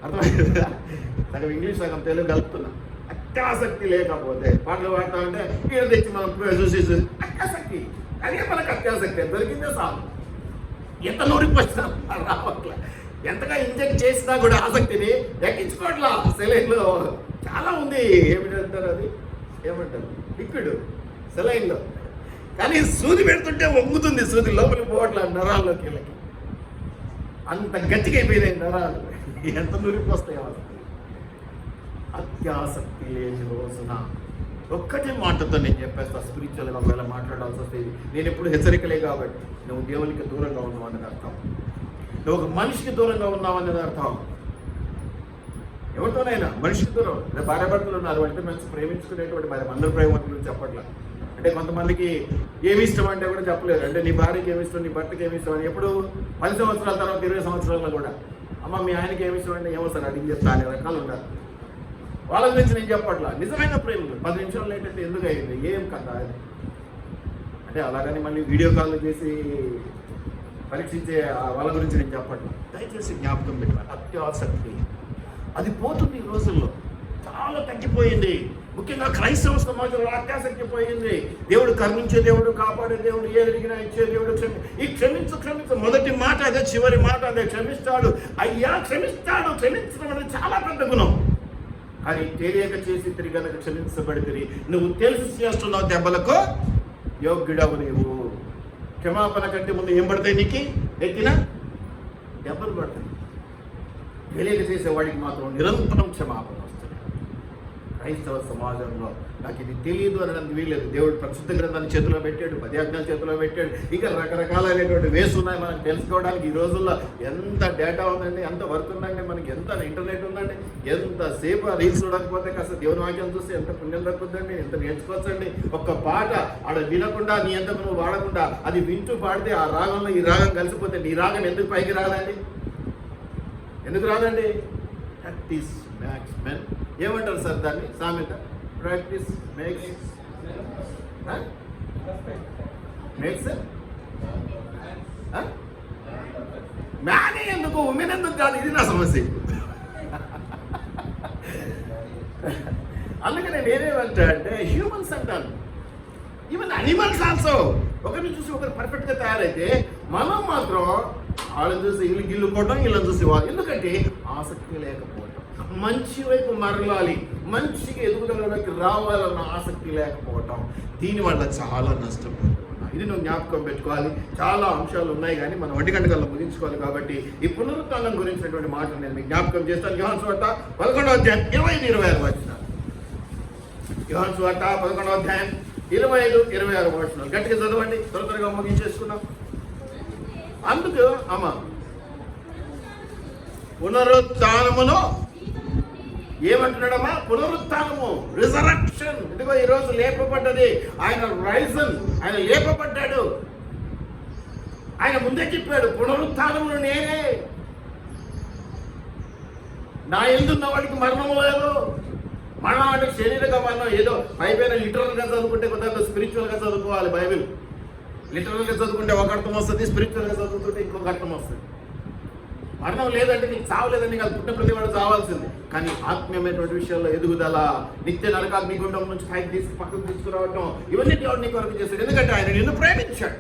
అర్థమైందా? సగం ఇంగ్లీష్ సగం తెలుగు కలుపుతున్నా. అత్యాసక్తి లేకపోతే పాటలు పాడుతూ ఉంటే వీళ్ళు తెచ్చి మనం చూసి అత్యాసక్తి, అదే మనకు అత్యాసక్తి దొరికిందే చాలు. ఎంత నూరికి వచ్చినా రావట్లే, ఎంతగా ఇంజెక్ట్ చేసినా కూడా ఆసక్తిని ఎక్కించుకోవట్లా. సెలైన్లో చాలా ఉంది, ఏమిటంటారు అది, ఏమంటారు లిక్విడ్ సెలైన్లో, కానీ సూది పెడుతుంటే వంగుతుంది, సూది లోపలికి పోవట్లా నరాల్లోకి వెళ్ళకి. అంత గట్టిగా అయిపోయినాయి నరాలు, ఎంత నూరికి వస్తాయి ఆసక్తి. అత్యాసక్తి లేని రోజున ఒక్కటే మాటతో నేను చెప్పేస్తా, స్పిరిచువల్గా ఒకవేళ మాట్లాడాల్సి వస్తుంది. నేను ఎప్పుడు హెచ్చరికలే కాబట్టి నువ్వు దేవునికి దూరంగా ఉన్నావు అనేది అర్థం, నువ్వు ఒక మనిషికి దూరంగా ఉన్నావు అనేది అర్థం. ఎవరితోనైనా మనిషికి దూరం. భార్య భర్తలు ఉన్నారు, అంటే మంచి ప్రేమించుకునేటువంటి భార్య, అందరూ ప్రేమ గురించి చెప్పట్లా. అంటే కొంతమందికి ఏమి ఇష్టం అంటే కూడా చెప్పలేరు. అంటే నీ భార్యకి ఏమి ఇష్టం, నీ భర్తకి ఏమి ఇష్టం అని ఎప్పుడు 10 సంవత్సరాల తర్వాత 20 సంవత్సరాల్లో కూడా అమ్మ మీ ఆయనకి ఏమి ఇష్టం అంటే ఏమో సార్ అడిగి చెప్తా అనే రకాలు ఉండాలి. వాళ్ళ గురించి నేను చెప్పట్లా. నిజమైన ప్రేమలు 10 నిమిషాలు లేట్ అంటే ఎందుకు అయింది, ఏం కదా అంటే అలాగని మళ్ళీ వీడియో కాల్ చేసి పరీక్షించే వాళ్ళ గురించి నేను చెప్పట్లా. దయచేసి జ్ఞాపకం పెట్టాలి, అత్యాసక్తి అది పోతుంది. ఈ రోజుల్లో చాలా తగ్గిపోయింది. ముఖ్యంగా క్రైస్తవ సమాజంలో అత్యాసక్తి పోయింది. దేవుడు కరుణించే దేవుడు, కాపాడే దేవుడు, ఏది అడిగినా ఇచ్చే దేవుడు. ఈ క్షమించు మొదటి మాట అదే, చివరి మాట అదే, క్షమిస్తాడు. అయ్యా క్షమిస్తాడు. క్షమించడం అనేది చాలా పెద్ద గుణం. కానీ తెలియక చేసి తిరిగి కనుక క్షమించబడి నువ్వు తెలిసి చేస్తున్నావు దెబ్బలకు యోగ్యుడవు నీవు. క్షమాపణ కంటే ముందు ఏం పడతాయి నీకు? ఎత్తిన దెబ్బలు పడతాయి. తెలియక చేసేవాడికి మాత్రం నిరంతరం క్షమాపణ వస్తుంది. క్రైస్తవ సమాజంలో నాకు ఇది తెలియదు అనడానికి వీలేదు. దేవుడు పరిశుద్ధ గ్రంథాన్ని చేతిలో పెట్టాడు, 10 ఆజ్ఞలు చేతిలో పెట్టాడు. ఇంకా రకరకాలైనటువంటి వేస్ ఉన్నాయి మనకు తెలుసుకోవడానికి. ఈ రోజుల్లో ఎంత డేటా ఉందండి, ఎంత వర్క్ ఉందండి, మనకి ఎంత ఇంటర్నెట్ ఉందండి. ఎంతసేపు ఆ రీల్స్ చూడకపోతే కాస్త దేవుని వాక్యం చూస్తే ఎంత పుణ్యం దక్కుతుందండి, ఎంత నేర్చుకోవచ్చండి. ఒక్క పాట ఆడ వినకుండా నీ ఎంత నువ్వు వాడకుండా అది వింటూ పాడితే ఆ రాగంలో ఈ రాగం కలిసిపోతే నీ రాగం ఎందుకు పైకి రాదండి? ఎందుకు రాదండి? Practice makes men. ఏమంటారు సార్ దాన్ని సామెత? Practice makes man. ఎందుకు ఉమెన్ ఎందుకు కాదు? ఇది నా సమస్య. అందుకనే నేనేమంటా అంటే హ్యూమన్స్ అంటాను, ఈవెన్ అనిమల్స్ ఆల్సో. ఒకరిని చూసి ఒకరు పర్ఫెక్ట్గా తయారైతే మనం మాత్రం వాళ్ళని చూసి వీళ్ళు గిల్లుకోవటం, వీళ్ళని చూసి వాళ్ళు. ఎందుకంటే ఆసక్తి లేకపోవటం. మంచి వైపు మరలాలి, మంచిగా ఎదుగుదలలోకి రావాలన్న ఆసక్తి లేకపోవటం, దీనివల్ల చాలా నష్టపోతున్నాం. ఇది నువ్వు జ్ఞాపకం పెట్టుకోవాలి. చాలా అంశాలు ఉన్నాయి కానీ మనం 1 గంట కల్లా ముగించుకోవాలి. కాబట్టి ఈ పునరుత్థానం గురించినటువంటి మాటలు నేను మీకు జ్ఞాపకం చేస్తాను. యోహాను సువార్త 11వ అధ్యాయం 25-26 వచనాలు. యోహాను సువార్త 11వ అధ్యాయం 25-26 వచనాలు గట్టిగా చదవండి. త్వరగా ముగించేసుకున్నాం. అందుకు అమ్మ పునరుత్థానమును ఏమంటున్నాడమ్మా? పునరుత్థానము, రిజరక్షన్. ఇదిగో ఈరోజు లేపబడ్డది. ఆయన రైజన్, ఆయన లేపబడ్డాడు. ఆయన ముందే చెప్పాడు, పునరుత్థానమును నేనే, నా యందున్న వాడికి మరణము లేదు. మరణం అంటే శరీరంగా మరణం ఏదో పైపైన లిటరల్గా చదువుకుంటే కొంత స్పిరిచువల్గా చదువుకోవాలి. బైబిల్ లిటరల్గా చదువుకుంటే ఒక అర్థం వస్తుంది, స్పిరిచువల్గా చదువుతుంటే ఇంకొక అర్థం వస్తుంది. మరణం లేదంటే నీకు చావలేదండి కాదు, పుట్టిన ప్రతి వాడు చావాల్సింది. కానీ ఆత్మీయమైనటువంటి విషయాల్లో ఎదుగుదల, నిత్య నరకాగ్నిగుండం నుంచి పైకి తీసుకు పక్కకు తీసుకురావడం, ఇవన్నీ దేవుడు నీ కొరకు చేస్తాడు. ఎందుకంటే ఆయన నిన్ను ప్రేమించాడు.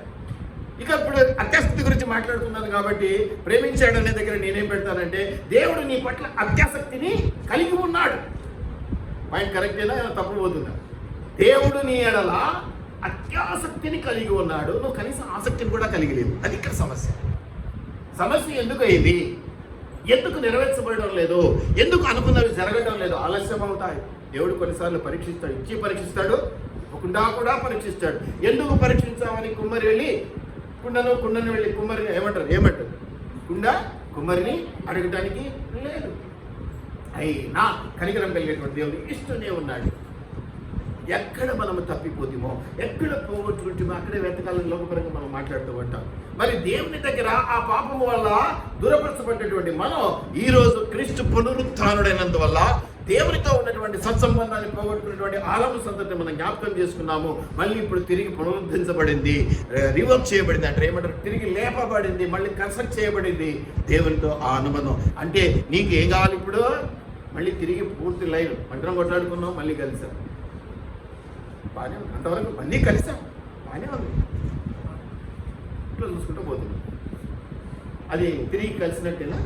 ఇక ఇప్పుడు అత్యాసక్తి గురించి మాట్లాడుతున్నాను కాబట్టి ప్రేమించాడు అనే దగ్గర నేనేం పెడతానంటే దేవుడు నీ పట్ల అత్యాసక్తిని కలిగి ఉన్నాడు. పాయింట్ కరెక్టేనా? తప్పు పోతుందా? దేవుడు నీ ఎడల అత్యాసక్తిని కలిగి ఉన్నాడు. నువ్వు కనీసం ఆసక్తిని కూడా కలిగి లేవు. అది ఇక్కడ సమస్య. సమస్య ఎందుకు అయింది? ఎందుకు నెరవేర్చబడడం లేదు? ఎందుకు అనుకున్నవి జరగడం లేదు? ఆలస్యం అవుతాయి. దేవుడు కొన్నిసార్లు పరీక్షిస్తాడు, ఇచ్చి పరీక్షిస్తాడు, కుండా కూడా పరీక్షిస్తాడు. ఎందుకు పరీక్షించామని కుమ్మరి వెళ్ళి కుండను వెళ్ళి కుమ్మరిని ఏమంటారు కుమ్మరిని అడగటానికి లేదు. అయినా కనికరం కలిగేటువంటి దేవుడు ఇస్తూనే ఉన్నాడు. ఎక్కడ మనము తప్పిపోతామో, ఎక్కడ పోగొట్టుకుంటామో అక్కడే వెతకాలని లోకపరంగా మనం మాట్లాడుతూ ఉంటాం. మరి దేవుని దగ్గర ఆ పాపము వల్ల దూరపరచబడ్డటువంటి మనం ఈరోజు క్రీస్తు పునరుత్థానుడైనందువల్ల దేవునితో ఉన్నటువంటి సత్సంబంధాన్ని పోగొట్టుకున్నటువంటి ఆలము సంతతిని మనం జ్ఞాపకం చేసుకున్నాము. మళ్ళీ ఇప్పుడు తిరిగి పునరుద్ధరించబడింది, రివర్క్ చేయబడింది, అంటే ఏమంటారు, తిరిగి లేపబడింది, మళ్ళీ కన్స్ట్రక్ట్ చేయబడింది దేవునితో ఆ అనుబంధం. అంటే నీకు ఏం కావాలి ఇప్పుడు? మళ్ళీ తిరిగి పూర్తి లైన్ మంత్రం కొట్లాడుకున్నాం, మళ్ళీ కలిసాం, బాగానే ఉంది. అంతవరకు మళ్ళీ కలిసాం, బాగానే ఉంది. ఇట్లా చూసుకుంటూ పోతున్నాం. అది తిరిగి కలిసినట్టేనా?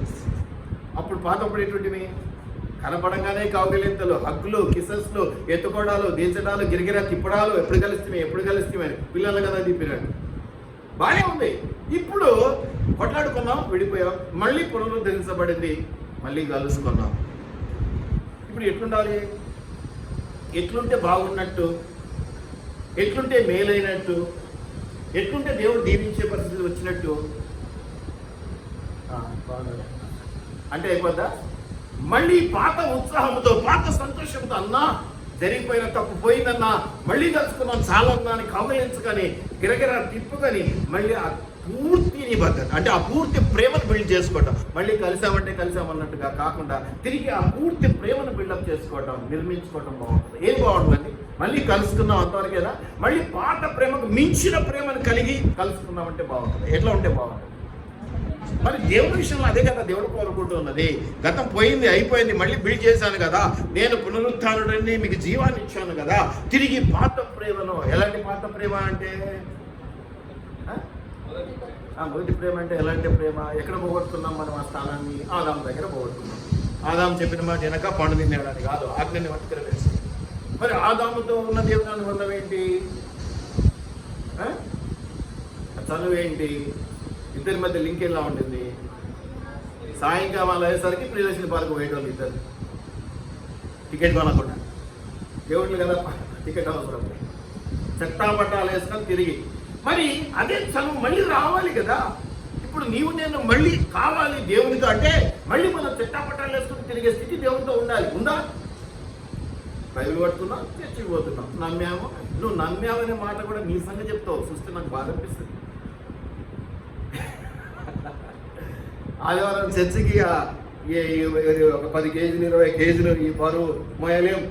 అప్పుడు పాతపడేటువంటివి కనపడంగానే కౌగిలింతలు, హక్కులు, కిసెస్లు, ఎత్తుకోవడాలు, దించడాలు, గిరిగిరా తిప్పడాలు, ఎప్పుడు కలిస్తే పిల్లలు కదా తిప్పినాడు, బాగానే ఉంది. ఇప్పుడు కొట్లాడుకున్నాం, విడిపోయాం, మళ్ళీ పునరుద్ధరించబడింది, మళ్ళీ కలుసుకున్నాం. ఇప్పుడు ఎట్లుండాలి? ఎట్లుంటే బాగున్నట్టు, ఎట్లుంటే మేలైనట్టు, ఎట్లుంటే దేవుడు దీవించే పరిస్థితి వచ్చినట్టు అంటే అయిపోద్దా? మళ్ళీ పాత ఉత్సాహంతో, పాత సంతోషంతో, అన్నా జరిగిపోయిన తప్పు పోయిందన్నా, మళ్ళీ కలుసుకున్నాం చాలన్నా అని కౌగిలించుకొని గిరగిర తిప్పుకొని మళ్ళీ ఆ పూర్తి నిబద్ధత, అంటే ఆ పూర్తి ప్రేమను బిల్డ్ చేసుకోవటం. మళ్ళీ కలిసామంటే కలిసామన్నట్టుగా కాకుండా తిరిగి ఆ పూర్తి ప్రేమను బిల్డప్ చేసుకోవటం, నిర్మించుకోవటం బాగుంటుంది. ఏం బాగుంటుందండి? మళ్ళీ కలుసుకున్నాం అంతవరకేనా? మళ్ళీ పాత ప్రేమకు మించిన ప్రేమను కలిగి కలుసుకున్నామంటే బాగుంటుంది. ఎట్లా ఉంటే బాగుంటుంది? మరి దేవుడి విషయంలో అదే కదా దేవుడు కోరుకుంటున్నది. గతం పోయింది, అయిపోయింది, మళ్ళీ బిల్డ్ చేశాను కదా, నేను పునరుత్థానుడిని, మీకు జీవాన్ని ఇచ్చాను కదా, తిరిగి పాత ప్రేమను. ఎలాంటి పాత ప్రేమ అంటే, మొదటి ప్రేమ అంటే ఎలాంటి ప్రేమ? ఎక్కడ పోగొట్టుకున్నాం మనం ఆ స్థానాన్ని? ఆదాము దగ్గర పోగొట్టుకున్నాం. ఆదాము చెప్పిన మాట వెనక పండు తినేవాడని కాదు, ఆజ్ఞని పట్టుకుని వేసి. మరి ఆదాముతో ఉన్న దేవుని అనుబంధం ఏంటి? చదువేంటి? ఇద్దరి మధ్య లింక్ ఎలా ఉంటుంది? సాయంకాలం అయ్యేసరికి ప్రియదర్శిని పార్క్ పోయేటోళ్ళు ఇద్దరు, టికెట్ కొనకుండా. దేవుళ్ళు కదా టికెట్ అవసరం, చట్టాపట్టాలు వేసుకొని తిరిగి. మరి అదే చదువు మళ్ళీ రావాలి కదా. ఇప్పుడు నీవు నేను మళ్ళీ కావాలి దేవునితో అంటే మళ్ళీ మనం చట్టాపట్టాలు వేసుకుని తిరిగే స్థితి దేవునితో ఉందా? బైబిల్ పట్టుకున్నావు, చర్చికి పోతున్నావు, నమ్మాము. నువ్వు నమ్మావనే మాట కూడా నీ సంగతి చెప్తావు. చూస్తే నాకు బాధ అనిపిస్తుంది. ఆదివారం చర్చికి ఒక 10 కేజీలు 20 కేజీలు ఈ బరువు మోయలేం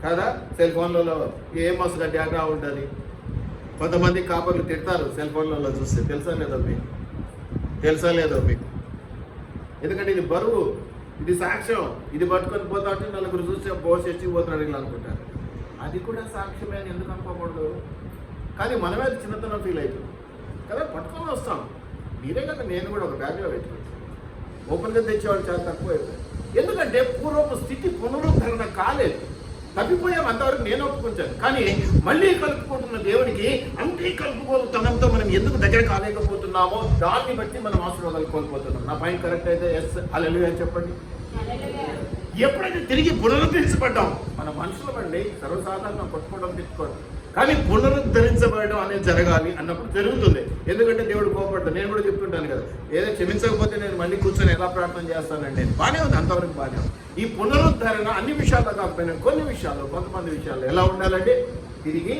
కదా. సెల్ ఫోన్లలో ఏం మస్తుగా డేటా ఉంటుంది. కొంతమంది కాపర్లు తిడతారు సెల్ ఫోన్లలో చూస్తే. తెలుసా లేదో మీకు? ఎందుకంటే ఇది బరువు, ఇది సాక్ష్యం, ఇది పట్టుకొని పోతా ఉంటే నలుగురు చూస్తే చర్చికి పోతున్నాడు ఇలా అనుకుంటారు. అది కూడా సాక్ష్యమే అని ఎందుకు అనుకోకూడదు? కానీ మనమే అది చిన్నతనం ఫీల్ అవుతుంది కదా. పట్టుకొని వస్తాం. మీరే కదా, నేను కూడా ఒక బ్యాగ్లో పెట్టుకుంటాను. ఓపెన్గా తెచ్చేవాళ్ళు చాలా తక్కువ అయిపోయారు. ఎందుకంటే పూర్వపు స్థితి పునరుద్ధరణ కాలేదు. తప్పిపోయాం అంతవరకు నేను ఒప్పుకుంటాను. కానీ మళ్ళీ కలుపుకుంటున్న దేవునికి అంతే కలుపుకోతనంతో మనం ఎందుకు దగ్గర కాలేకపోతున్నామో దాన్ని బట్టి మనం ఆశీర్వాదాలు కోల్పోతున్నాం. నా పాయింట్ కరెక్ట్ అయితే ఎస్ హల్లెలూయా అని చెప్పండి. ఎప్పుడైతే తిరిగి పునరుద్ధరించబడ్డాం, మన మనుషులు అండి సర్వసాధారణం కొట్టుకోవడం తెచ్చుకోవడం, కానీ పునరుద్ధరించబడడం అనేది జరగాలి అన్నప్పుడు జరుగుతుంది. ఎందుకంటే దేవుడు కోపడతాడు. నేను కూడా చెప్తుంటాను కదా, ఏదో క్షమించకపోతే నేను మళ్ళీ కూర్చొని ఎలా ప్రార్థన చేస్తానండి. బాగానే ఉంది, అంతవరకు బాగానే ఉంది. ఈ పునరుద్ధరణ అన్ని విషయాల్లో కాకపోయినా కొన్ని విషయాల్లో, కొంతమంది విషయాల్లో ఎలా ఉండాలంటే తిరిగి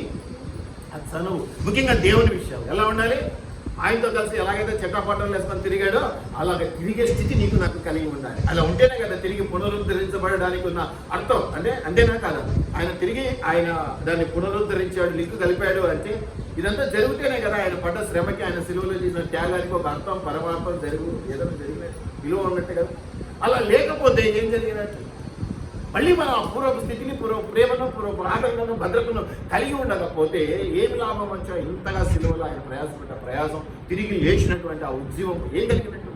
చనువు, ముఖ్యంగా దేవుని విషయాలు ఎలా ఉండాలి. ఆయనతో కలిసి ఎలాగైతే చట్టపట్టాలు వేసుకొని తిరిగాడో అలాగే తిరిగే స్థితి నీకు నాకు కలిగి ఉండాలి. అలా ఉంటేనే కదా తిరిగి పునరుద్ధరించబడడానికి ఉన్న అర్థం. అంటే అంతేనా కాదా? ఆయన దాన్ని పునరుద్ధరించాడు, లింకు కలిపాడు అంటే ఇదంతా జరిగితేనే కదా ఆయన పడ్డ శ్రమకి, ఆయన సిలువలో చేసిన త్యాగానికి ఒక అర్థం, పరమార్థం ఏదైనా జరిగినట్టు విలువ ఉన్నట్టు కదా. అలా లేకపోతే ఏం జరిగినట్టు? మళ్ళీ మనం ఆ పూర్వపు స్థితిని, పూర్వపు ప్రేమను, పూర్వపు ఆదరణను, భద్రతను కలిగి ఉండకపోతే ఏమి లాభం వచ్చా? ఇంతగా సిలువలో ఆయన ప్రయాసపడ్డ ప్రయాసం, తిరిగి లేచినటువంటి ఆ ఉద్యమం ఏం కలిగినట్టు?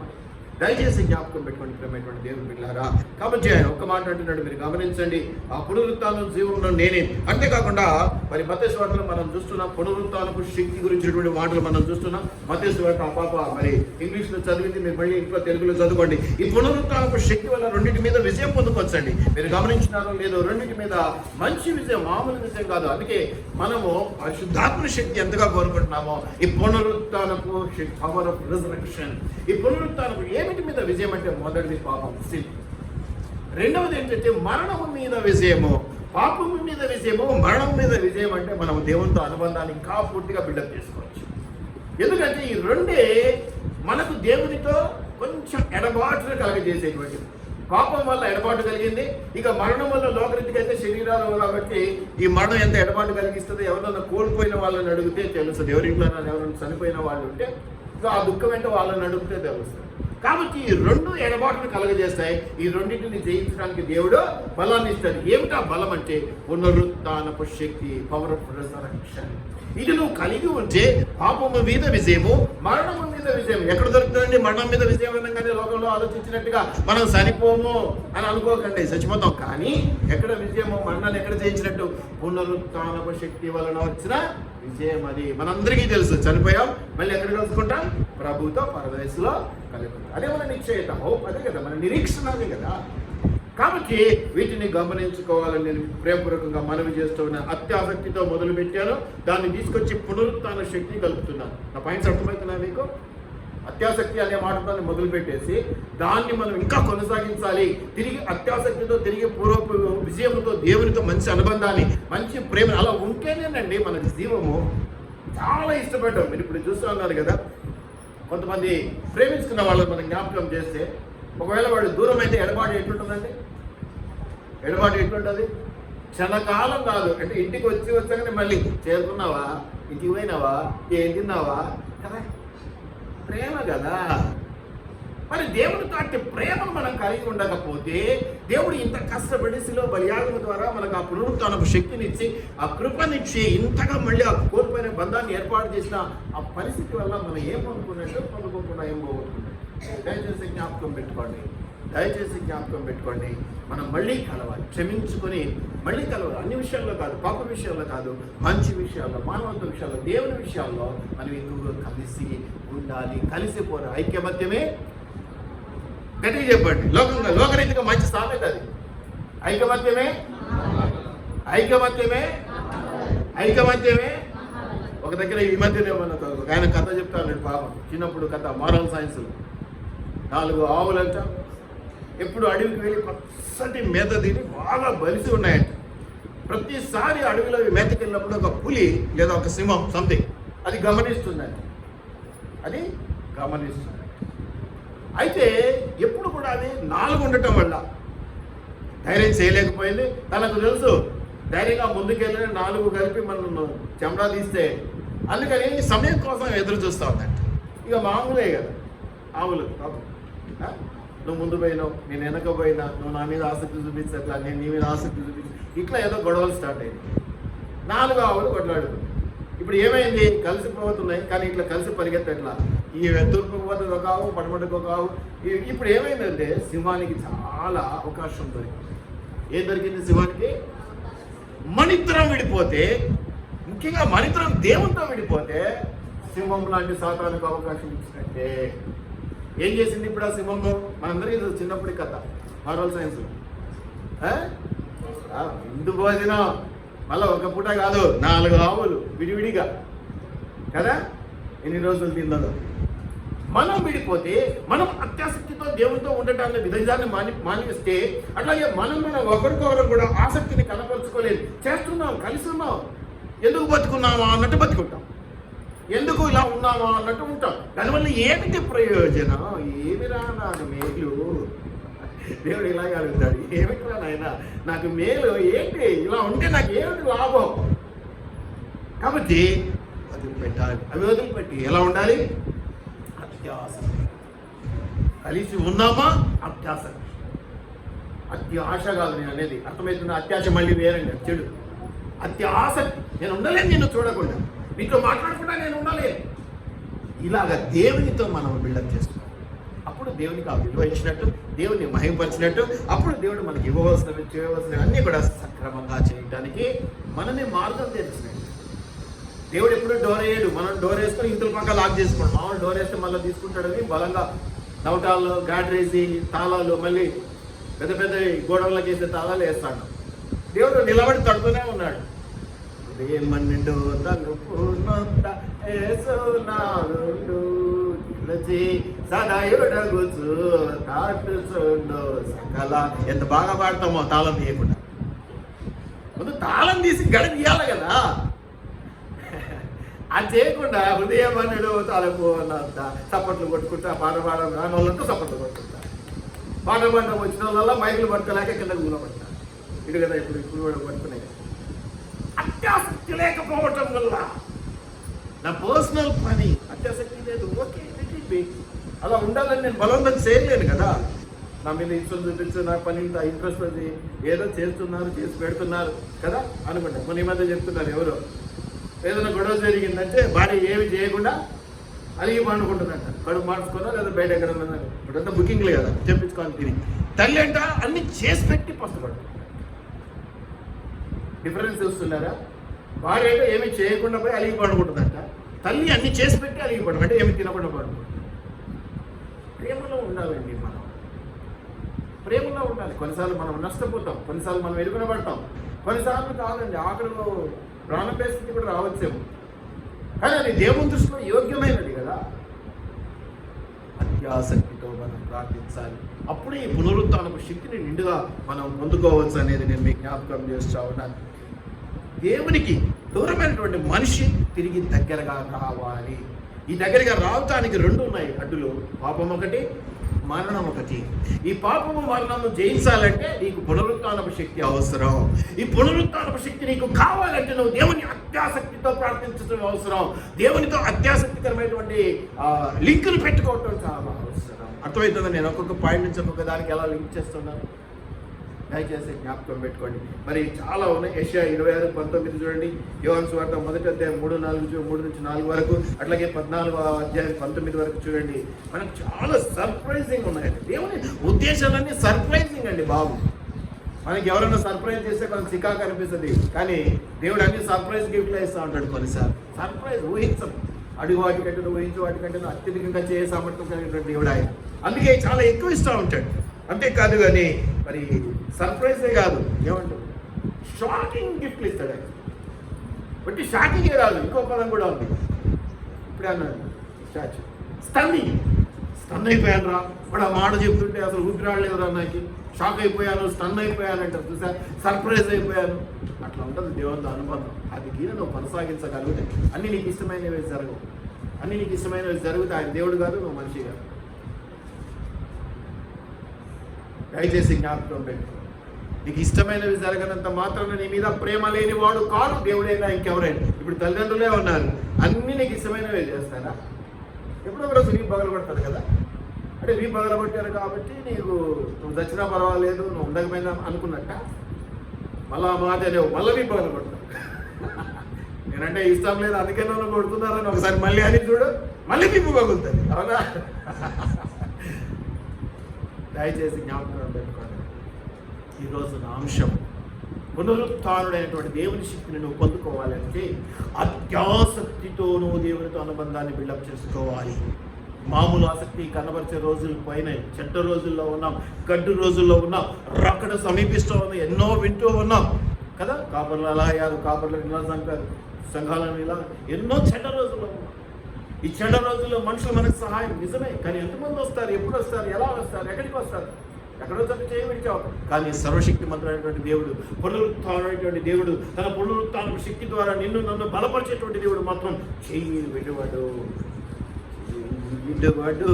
దయచేసి జ్ఞాపకం పెట్టుకోండి ప్రేమైనటువంటి దేవుని బిడ్డలారా. కాబట్టి ఆయన ఒక్క మాట అంటున్నాడు, మీరు గమనించండి, ఆ పునరుత్థానం జీవంలో నేనే. అంతేకాకుండా మరి మత్తయి సువార్తలో మనం చూస్తున్నాం పునరుత్థానపు శక్తి గురించినటువంటి మాటలు మనం చూస్తున్నాం. మత్తయి సువార్త ఆ పాప మరి ఇంగ్లీష్లో చదివింది, మీరు మళ్ళీ ఇంట్లో తెలుగులో చదువుకోండి. ఈ పునరుత్థానపు శక్తి వల్ల రెండింటి మీద విజయం పొందుకోవచ్చండి. మీరు గమనించినారో లేదో, రెండింటి మీద మంచి విజయం, మామూలు విజయం కాదు. అందుకే మనము పరిశుద్ధాత్మ శక్తి ఎంతగా కోరుకుంటున్నామో ఈ పునరుత్థానపు శక్తి, పవర్ ఆఫ్ రిజరెక్షన్. ఈ పునరుత్థానపు ఏమిటి మీద విజయం అంటే మొదటిది పాపం, సిన్. రెండవది ఏంటంటే మరణము మీద విజయము. పాపము మీద విజయము, మరణం మీద విజయం అంటే మనం దేవునితో అనుబంధాన్ని ఇంకా పూర్తిగా బిల్డప్ చేసుకోవచ్చు. ఎందుకంటే ఈ రెండే మనకు దేవునితో కొంచెం ఎడబాటును కలగజేసేటువంటిది. పాపం వల్ల ఎడబాటు కలిగింది, ఇక మరణం వల్ల లోకరీతికి అయితే శరీరాలు కాబట్టి ఈ మరణం ఎంత ఎడబాటు కలిగిస్తుందో ఎవరైనా కోల్పోయిన వాళ్ళని అడిగితే తెలుస్తుంది. ఎవరింట్లో ఎవరైనా చనిపోయిన వాళ్ళు ఉంటే ఆ దుఃఖం ఏంటో వాళ్ళని అడిగితే తెలుస్తుంది. కాబట్టి ఈ రెండు ఎడబాటును కలగజేస్తాయి. ఈ రెండింటిని జయించడానికి దేవుడు బలాన్ని ఇస్తాడు. ఏమిటా బలం అంటే పునరుత్థానపు శక్తి, పవర్ ఆఫ్ రిజరెక్షన్. ఇది నువ్వు కలిగి ఉంటే పాపము మీద విజయము, మరణము మీద విజయం. ఎక్కడ దొరుకుతుందండి మరణం మీద విజయం అనగానే లోకంలో ఆలోచించినట్టుగా మనం చనిపోము అని అనుకోకండి, చచ్చిపోతాం. కానీ ఎక్కడ విజయము, మరణాన్ని ఎక్కడ జయించినట్టు? పునరుత్థానపు శక్తి వలన వచ్చిన విజయం. అది మనందరికీ తెలుసు. చనిపోయాం, మళ్ళీ ఎక్కడ కలుసుకుంటాం? ప్రభుతో పరదేశంలో కలుగుతాం. అదే మన నిశ్చయిత, హోప్ అదే కదా, మన నిరీక్షణ అదే కదా. కాబట్టి వీటిని గమనించుకోవాలని నేను ప్రేమపూర్వకంగా మనవి చేస్తున్నా. అత్యాసక్తితో మొదలు పెట్టాను, దాన్ని తీసుకొచ్చి పునరుత్థాన శక్తి కలుపుతున్నాను. నా పాయింట్స్ అర్థమవుతున్నాయి మీకు? అత్యాసక్తి అనే మాటతో మొదలు పెట్టేసి దాన్ని మనం ఇంకా కొనసాగించాలి. తిరిగి అత్యాసక్తితో, తిరిగి పూర్వపు విజయంతో, దేవునితో మంచి అనుబంధాన్ని, మంచి ప్రేమ, అలా ఉంటేనేనండి మనకి జీవము. చాలా ఇష్టపడ్డాం. మీరు ఇప్పుడు చూస్తూ ఉన్నారు కదా, కొంతమంది ప్రేమించుకున్న వాళ్ళని మనం జ్ఞాపకం చేస్తే ఒకవేళ వాడు దూరం అయితే ఎడబాటు ఎట్లుంటుందండి? ఎడబాటు ఎట్లుంటుంది? క్షణకాలం కాదు, అంటే ఇంటికి వచ్చాకనే మళ్ళీ చేరుకున్నావా, ఇంటికి పోయినావా, ఏం తిన్నావా కదా, ప్రేమ కదా. మరి దేవుడితో అట్టి ప్రేమను మనం కలిగి ఉండకపోతే దేవుడు ఇంత కష్టపడి శిలువ బలియాగం ద్వారా మనకు ఆ పునరుత్థానపు శక్తినిచ్చి, ఆ కృపనిచ్చి, ఇంతగా మళ్ళీ ఆ కోల్పోయిన బంధాన్ని ఏర్పాటు చేసిన ఆ పరిస్థితి వల్ల మనం ఏం పొందుకున్నట్టు, పొందుకోకుండా ఏం పోగొట్టుకున్నట్టు. దయచేసి జ్ఞాపకం పెట్టుకోండి, దయచేసి జ్ఞాపకం పెట్టుకోండి. మనం మళ్ళీ కలవాలి, క్షమించుకొని మళ్ళీ కలవాలి. అన్ని విషయాల్లో కాదు, పాప విషయాల్లో కాదు, మంచి విషయాల్లో, మానవత్వ విషయాల్లో, దేవుని విషయాల్లో మనం ఎందుకు కలిసి ఉండాలి. కలిసిపోరు, ఐక్యమత్యమే. గట్టిగా చెప్పండి. లోకరీతిగా మంచి సామెత అది, ఐకమత్యమే. ఐకమత్యమే ఐకమత్యమే. ఒక దగ్గర ఈ మధ్యనే ఆయన కథ చెప్తా ఉన్నాడు పాపం, చిన్నప్పుడు కథ, మారల్ సైన్స్. 4 ఆవులంట ఎప్పుడు అడవికి వెళ్ళి పచ్చటి మేత తిని బాగా బలిసి ఉన్నాయంట. ప్రతిసారి అడవిలో మేతకి వెళ్ళినప్పుడు ఒక పులి లేదా ఒక సింహం సంథింగ్ అది గమనిస్తుందండి, అది గమనిస్తుంది. అయితే ఎప్పుడు కూడా అది 4 ఉండటం వల్ల ధైర్యం చేయలేకపోయింది. తనకు తెలుసు ధైర్యంగా ముందుకెళ్ళిన 4 కలిపి మనం చెమడా తీస్తే, అందుకని సమయం కోసం ఎదురు చూస్తూ ఉందంట. ఇక మామూలే కదా ఆవులు, నువ్వు ముందు పోయినావు, నేను వెనక పోయినా, నువ్వు నా మీద ఆసక్తి చూపించట్లా, నేను నీ మీద ఆసక్తి చూపించు, ఇట్లా ఏదో గొడవలు స్టార్ట్ అయింది. 4 ఆవులు కొట్లాడుతుంది. ఇప్పుడు ఏమైంది, కలిసిపోతున్నాయి కానీ ఇట్లా కలిసి పరిగెత్తట్లా. ఈ తూర్పుకు పోతుంది ఒక ఆవు, పడమటకు ఒక ఆవు. ఇప్పుడు ఏమైందంటే సింహానికి చాలా అవకాశం దొరికింది. ఏం దొరికింది సింహానికి? మనిద్దరం విడిపోతే, ముఖ్యంగా మనిద్దరం దేవునితో విడిపోతే సింహం లాంటి సాతానికి అవకాశం ఇచ్చినట్టే. ఏం చేసింది ఇప్పుడు ఆ సింహము? మనందరికీ చిన్నప్పటి కథ, మారల్ సైన్స్. విందు భోజనం మళ్ళీ ఒక పూట కాదు, 4 ఆవులు విడివిడిగా కదా, ఎన్ని రోజులు తిన్నదో. మనం విడిపోతే, మనం అత్యాసక్తితో దేవునితో ఉండటాన్ని విధాన్ని మానిస్తే, అట్లాగే మనం ఒకరికొకరు కూడా ఆసక్తిని కనపరుచుకోలేదు. చేస్తున్నాం, కలిసి ఉన్నాం, ఎందుకు బతుకున్నామా అన్నట్టు బతుకుంటాం, ఎందుకు ఇలా ఉన్నామా అన్నట్టు ఉంటాం. దానివల్ల ఏమిటి ప్రయోజనం? ఏమిరా నాకు మేలు? దేవుడు ఇలాగే అడుగుతాడు, ఏమిట్రా నాయన నాకు మేలు ఏంటి? ఇలా ఉంటే నాకు ఏమిటి లాభం? కాబట్టి వదిలిపెట్టాలి. అవి వదిలిపెట్టి ఎలా ఉండాలి? అత్యాసక్తి. కలిసి ఉన్నామా? అత్యాసక్తి. అత్యాశ కాదు నేను అనేది, అర్థమవుతుంది. అత్యాశ మళ్ళీ వేరండి, చెడు. అత్యాసక్తి, నేను ఉండలేను నిన్ను చూడకుండా, నీతో మాట్లాడకుండా నేను ఉండలేను. ఇలాగ దేవునితో మనం బిల్డప్ చేస్తున్నాం. అప్పుడు దేవునికి ఆ విలువ ఇచ్చినట్టు, దేవుని మహిమపరిచినట్టు, అప్పుడు దేవుడు మనకి ఇవ్వవలసినవి చేయవలసినవి అన్నీ కూడా సక్రమంగా చేయడానికి మనమే మార్గం తెచ్చినట్టు. దేవుడు ఎప్పుడు డోర్ వేయడు, మనం డోర్ వేసుకొని ఇంట్లో పక్క లాక్ చేసుకోండి. మామూలు డోర్ వేస్తే మళ్ళీ తీసుకుంటాడని బలంగా నవటాలు, గాడ్రేసి, తాళాలు, మళ్ళీ పెద్ద పెద్ద గోడవలకి వేసే తాళాలు వేస్తాడు. దేవుడు నిలబడి తడుతూనే ఉన్నాడు. ఏమన్నిండు తలుపునంత ఏసునాడు నిలచి సదాయుడగుచు తాటుచుండు సకల. ఎంత బాగా పాడతామో తాళం తీయకుండా. ముందు తాళం తీసి గడి తీయాలి కదా, అది చేయకుండా హృదయమన్నుడు తలుపు అన్నంత చప్పట్లు కొట్టుకుంటా, పాట పాడడం రాని వాళ్ళంతా చప్పట్లు కొట్టుకుంటా, పాట పాడడం వచ్చిన వాళ్ళ మైకులు పట్టుకోలేక కింద కూలబడతారు. ఇటు కదా ఇప్పుడు కూడా పట్టుకునే. అత్యాసక్తి లేకపోవటం వల్ల నా పర్సనల్ పని అత్యాసక్తి లేదు. ఓకే, అలా ఉండాలని నేను బలవంతం చేయలేను కదా. నా మీద ఇష్టం చూపించు, నా పని ఇంత ఇంట్రెస్ట్ ఉంది, ఏదో చేస్తున్నారు, చేసి పెడుతున్నారు కదా అనుకుంటా. మన ఈ మధ్య చెప్తున్నారు ఎవరో, ఏదైనా గొడవ జరిగిందంటే భార్య ఏమి చేయకుండా అలిగి పండుకుంటుందంట. కడుపు మార్చుకున్నా లేదా బయట ఎక్కడ ఉందని. ఇప్పుడంతా బుకింగ్లే కదా, చెప్పించుకోవాలి. తిరిగి తల్లి అంట అన్ని చేసి పెట్టి పస్తుపడు. డిఫరెన్స్ చూస్తున్నారా? భార్య అంటే ఏమి చేయకుండా పోయి అలిగి పండుకుంటుందంట, తల్లి అన్ని చేసి పెట్టి అలిగి పడు, అంటే ఏమి తినకుండా పడుకుంటుంది. ప్రేమలో ఉండాలండి, మనం ప్రేమలో ఉండాలి. కొన్నిసార్లు మనం నష్టపోతాం, కొన్నిసార్లు మనం ఎదుగునబడతాం, కొన్నిసార్లు కాదండి ఆఖరిలో ప్రాణ పరిస్థితి కూడా రావచ్చేమో. కానీ అది దేవుని దృష్టిలో యోగ్యమైనది కదా. అత్యాసక్తితో మనం ప్రార్థించాలి. అప్పుడే ఈ పునరుత్థానపు శక్తిని నిండుగా మనం పొందుకోవచ్చు అనేది నేను మీకు జ్ఞాపకం చేస్తూ ఉన్నాను. దేవునికి దూరమైనటువంటి మనిషి తిరిగి దగ్గరగా రావాలి. ఈ దగ్గరగా రావటానికి 2 ఉన్నాయి అడ్డులు, పాపం ఒకటి, మరణం ఒకటి. ఈ పాపము మరణము జయించాలంటే నీకు పునరుత్థానపు శక్తి అవసరం. ఈ పునరుత్థానపు శక్తి నీకు కావాలంటే నువ్వు దేవుని అత్యాసక్తితో ప్రార్థించడం అవసరం. దేవునితో అత్యాసక్తికరమైనటువంటి లింకులు పెట్టుకోవటం చాలా అవసరం. అర్థమవుతుందా? నేను ఒక్కొక్క పాయింట్ నుంచి ఒక్కొక్క దానికి ఎలా లింక్ చేస్తున్నాను, దయచేసి జ్ఞాపకం పెట్టుకోండి. మరి చాలా ఉన్నాయి. యెషయా 26:19 చూడండి, యోహాను సువార్త 1వ అధ్యాయం 3:4 వరకు, అట్లాగే 14వ అధ్యాయం 19 వరకు చూడండి. మనకు చాలా సర్ప్రైజింగ్ ఉన్నాయి. దేవుని ఉద్దేశాలన్నీ సర్ప్రైజింగ్ అండి బాబు. మనకి ఎవరైనా సర్ప్రైజ్ చేస్తే కొంచెం చికాకు అనిపిస్తుంది, కానీ దేవుడు అన్ని సర్ప్రైజ్ గిఫ్ట్లు ఇస్తూ ఉంటాడు. కొన్నిసార్లు సర్ప్రైజ్ ఊహించం, అడుగు వాటికంటే ఊహించు వాటికంటే అత్యధికంగా చేసే సామర్థ్యం కలిగినటువంటి దేవుడు ఆయన. అందుకే చాలా ఎక్కువ ఇస్తూ ఉంటాడు. అంతేకాదు కానీ మరి సర్ప్రైజే కాదు, ఏమంటారు షాకింగ్ గిఫ్ట్లు ఇస్తాడు ఆయన. బట్టి షాకింగే రాదు, ఇంకో పదం కూడా ఉంది. ఇప్పుడే అన్నాడు స్టాచ్యూ స్టన్ అయిపోయాను రా. వాడు ఆ మాట చెప్తుంటే అసలు ఊపిరాడలేదు రా, నాకు షాక్ అయిపోయాను, స్టన్ అయిపోయాను అంటారు చూసా, సర్ప్రైజ్ అయిపోయాను. అట్లా ఉంటుంది దేవునితో అనుబంధం. అది గీన నువ్వు కొనసాగించగలిగితే అన్నీ నీకు ఇష్టమైనవి జరగవు. అన్నీ నీకు ఇష్టమైనవి జరిగితే ఆయన దేవుడు కాదు, నువ్వు మనిషి కాదు. దయచేసి జ్ఞాపకం పెట్టు, నీకు ఇష్టమైనవి జరగనంత మాత్రం నీ మీద ప్రేమ లేని వాడు కాదు దేవుడైనా ఇంకెవరైనా. ఇప్పుడు తల్లిదండ్రులే ఉన్నారు, అన్నీ నీకు ఇష్టమైనవే చేస్తారా? ఎప్పుడో ఒకరోజు నీ పగలగొడతారు కదా. అంటే నీ పగలగొట్టారు కాబట్టి నువ్వు చచ్చినా పర్వాలేదు, నువ్వు ఉండకపోయినా అనుకున్నట్ట. మళ్ళీ ఆ మాట లేవు, మళ్ళీ నీ పగలగొడతారు. నేనంటే ఇష్టం లేదు అందుకే నన్ను కొడుతున్నారని ఒకసారి మళ్ళీ అని చూడు, మళ్ళీ నిప్పు పగులుతుంది. అవునా? దయచేసి జ్ఞాపకం పెట్టుకోండి. ఈరోజు నా అంశం, పునరుత్థానుడైనటువంటి దేవుని శక్తిని నువ్వు పొందుకోవాలంటే అత్యాసక్తితో నువ్వు దేవునితో అనుబంధాన్ని బిల్డప్ చేసుకోవాలి. మామూలు ఆసక్తి కనబరిచే రోజులు పోయినాయి, చెడ్డ రోజుల్లో ఉన్నాం, గడ్డు రోజుల్లో ఉన్నాం, రక్కడ సమీపిస్తూ ఉన్నాం, ఎన్నో వింటూ ఉన్నాం కదా. కాపర్లు అలా అయ్యారు, కాపర్లు ఇలా చంపారు, సంఘాలను ఇలా, ఎన్నో చెడ్డ రోజుల్లో ఉన్నాం. ఈ చెడ్డ రోజుల్లో మనుషులు మనకు సహాయం నిజమే, కానీ ఎంతమంది వస్తారు, ఎప్పుడు వస్తారు, ఎలా వస్తారు, ఎక్కడికి వస్తారు? ఎక్కడో చోట చేయబడిచావు. కానీ సర్వశక్తి మంత్రమైనటువంటి దేవుడు, పునరుత్థానమైనటువంటి దేవుడు, తన పునరుత్థాన శక్తి ద్వారా నిన్ను నన్ను బలపరిచేటువంటి దేవుడు మాత్రం చేయి విడువడు, విడువడు,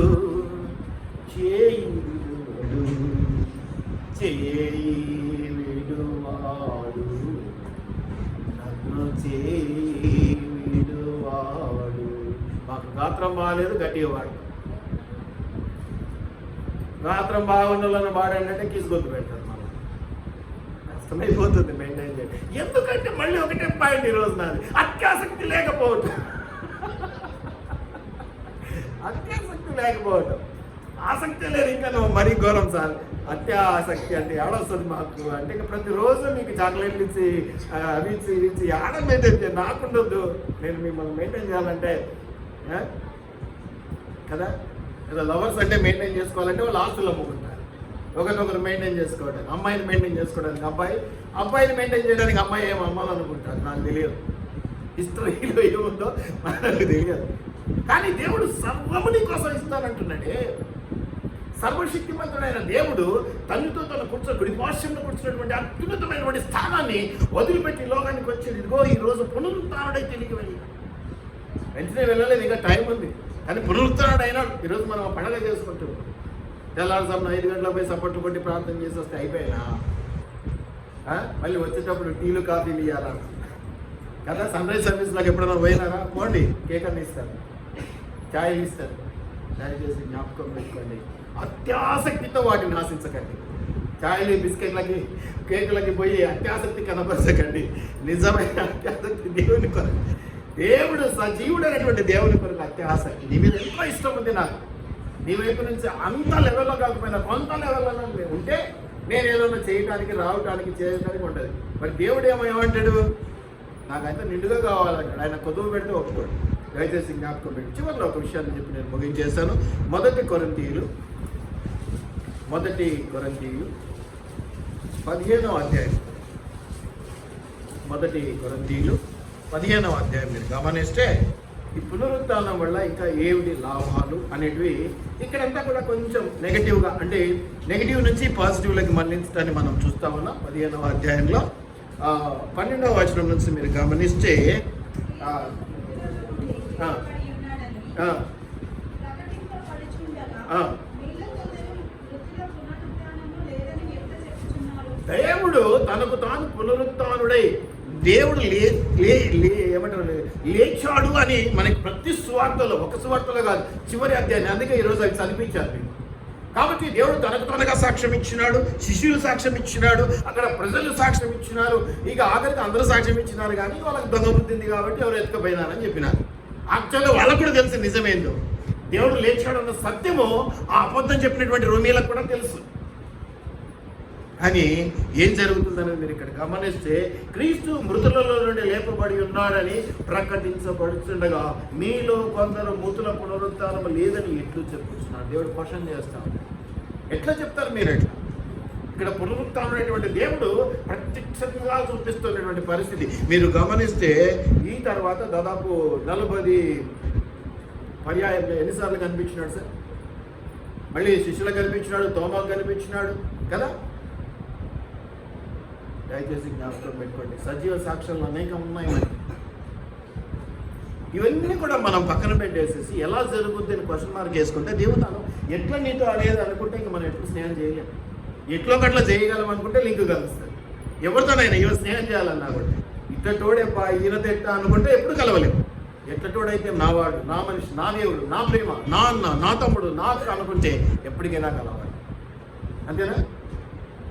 చేయి విడువడు, చేయి విడువాడు, నన్ను చేయి విడువాడు. మాకు గాత్రం బాగాలేదు, గట్టిగా వాడు. గాత్రం బాగుండాలని వాడంటే కీసుకొద్దు పెడతారు. మనం కష్టమైపోతుంది మెయింటైన్ చేయండి. ఎందుకంటే మళ్ళీ ఒకటే పాయింట్ ఈరోజు నాది, అత్యాసక్తి లేకపోవటం. అత్యాసక్తి లేకపోవటం, ఆసక్తి లేదు. ఇంకా నువ్వు మరీ ఘోరం సార్, అత్యాసక్తి అంటే ఏడొస్తుంది మాకు అంటే ఇంకా ప్రతిరోజు మీకు చాక్లెట్లు ఇచ్చి అవి ఇచ్చి ఇచ్చి ఆడ మెయింటైన్ చేయాలి. నాకుండొద్దు, నేను మిమ్మల్ని మెయింటైన్ చేయాలంటే కదా. ఏదో లవర్స్ అంటే మెయింటైన్ చేసుకోవాలంటే వాళ్ళు ఆస్తులు అమ్ముకుంటారు, ఒకరినొకరు మెయింటైన్ చేసుకోవడానికి. అమ్మాయిని మెయింటైన్ చేసుకోవడానికి అబ్బాయిని మెయింటైన్ చేయడానికి అమ్మాయి ఏం అమ్మాలనుకుంటారు, నాకు తెలియదు. హిస్టరీలో ఏముందో మనకు తెలియదు. కానీ దేవుడు సర్వముని కోసం ఇస్తానంటున్నాడే. సర్వశక్తిమంతుడైన దేవుడు తల్లితో తన కుడిపార్శ్వంలో కూర్చున్నటువంటి అత్యున్నతమైనటువంటి స్థానాన్ని వదిలిపెట్టి లోకానికి వచ్చేది. ఇదిగో ఈరోజు పునరుత్థానుడై తిరిగి వెళ్ళి, వెంటనే వెళ్ళలేదు, ఇంకా టైం ఉంది. కానీ పునరుత్థానుడు అయినాడు. ఈరోజు మనం పండగ చేసుకుంటున్నాం. తెల్లారుజామున 5 గంటలకు పోయి సపోర్ట్లు కొట్టి ప్రార్థన చేసి వస్తే అయిపోయినా, మళ్ళీ వచ్చేటప్పుడు టీలు కాఫీలు ఇవ్వాలా కదా. సన్ రైజ్ సర్వీస్లోకి ఎప్పుడైనా పోయినారా? పోండి, కేక్ అన్ని ఇస్తారు, ఛాయలు ఇస్తారు. దయచేసి జ్ఞాపకం పెట్టుకోండి, అత్యాసక్తితో వాటిని ఆశించకండి. ఛాయలు బిస్కెట్లకి కేకులకి పోయి అత్యాసక్తి కనపరచకండి. నిజమైన అత్యాసక్తి దేవుని కొరకు, దేవుడు సజీవుడు అనేటువంటి దేవుని కొరకు అత్యాసక్తి. నీ మీద ఎంతో ఇష్టం ఉంది నాకు, నీ వైపు నుంచి అంత లెవెల్లో కాకపోయినా కొంత లెవెల్లో ఉంటే నేను ఏదైనా చేయడానికి రావడానికి చేయడానికి ఉంటుంది. మరి దేవుడు ఏమంటాడు? నాకైతే నిండుగా కావాలంటాడు. ఆయన కొద్దువ పెడితే ఒప్పుకోడు. దయచేసి జ్ఞాపకం పెట్టి చివరిలో ఒక విషయాన్ని చెప్పి నేను ముగించేస్తాను. మొదటి కొరింథీయులు 15వ అధ్యాయం. మొదటి కొరింథీయులు 15వ అధ్యాయం మీరు గమనిస్తే ఈ పునరుత్థానం వల్ల ఇంకా ఏమిటి లాభాలు అనేటివి ఇక్కడంతా కూడా కొంచెం నెగటివ్గా, అంటే నెగటివ్ నుంచి పాజిటివ్లోకి మళ్ళించడాన్ని మనం చూస్తా ఉన్నాం. 15వ అధ్యాయంలో 12వ వచనం నుంచి మీరు గమనిస్తే దేవుడు తనకు తాను పునరుత్థానుడై దేవుడు ఏమంటారు లేచాడు అని మనకి ప్రతి సువార్తలో, ఒక సువార్తలో కాదు, చివరి అధ్యాయం. అందుకే ఈరోజు అవి చదివించారు. కాబట్టి దేవుడు తనకు తనగా సాక్ష్యం ఇచ్చినాడు, శిష్యులు సాక్ష్యం ఇచ్చినాడు, అక్కడ ప్రజలు సాక్ష్యం ఇచ్చినారు, ఇక ఆఖరికి అందరూ సాక్ష్యం ఇచ్చినారు. కానీ వాళ్ళకి దొంగ బుద్ధి ఉంది కాబట్టి ఎవరు ఎత్తుకపోయినారని చెప్పినారు. యాక్చువల్గా వాళ్ళకు కూడా తెలుసు నిజమేందో, దేవుడు లేచాడు అన్న సత్యము ఆ అబద్ధం చెప్పినటువంటి రోమీలకు కూడా తెలుసు. కానీ ఏం జరుగుతుందని మీరు ఇక్కడ గమనిస్తే, క్రీస్తు మృతులలో నుండి లేపబడి ఉన్నాడని ప్రకటించబడుతుండగా మీలో కొందరు మృతుల పునరుత్థానం లేదని ఎట్లు చెప్పుచున్నారు. దేవుడు క్వశ్చన్ చేస్తాం, ఎట్లా చెప్తారు మీరు? ఎట్లా ఇక్కడ పునరుత్థానమైనటువంటి దేవుడు ప్రత్యక్షంగా చూపిస్తున్నటువంటి పరిస్థితి మీరు గమనిస్తే ఈ తర్వాత దాదాపు 40 పర్యాయం ఎన్నిసార్లు కనిపించినాడు సార్? మళ్ళీ శిష్యులకు కనిపించినాడు, తోమాకు కనిపించినాడు కదా. దయచేసి జ్ఞాపకం పెట్టుకోండి, సజీవ సాక్ష్యాలు అనేకం ఉన్నాయి మనకి. ఇవన్నీ కూడా మనం పక్కన పెట్టేసేసి ఎలా జరుగుద్ది అని క్వశ్చన్ మార్క్ వేసుకుంటే దేవుడు ఎట్లా నీతో అనేది అనుకుంటే ఇంక మనం ఎప్పుడు స్నేహం చేయలేం. ఎట్లో గట్లా చేయగలం అనుకుంటే లింక్ కలుస్తుంది. ఎవరితోనైనా ఇవ స్నేహం చేయాలన్నా కూడా ఇట్లటోడే ఈయన తెట్ట అనుకుంటే ఎప్పుడు కలవలేము. ఎట్లటోడైతే నావాడు, నా మనిషి, నా దేవుడు, నా ప్రేమ, నా అన్న, నా తమ్ముడు, నా అక్క అనుకుంటే ఎప్పటికైనా కలవాలి. అంతేనా?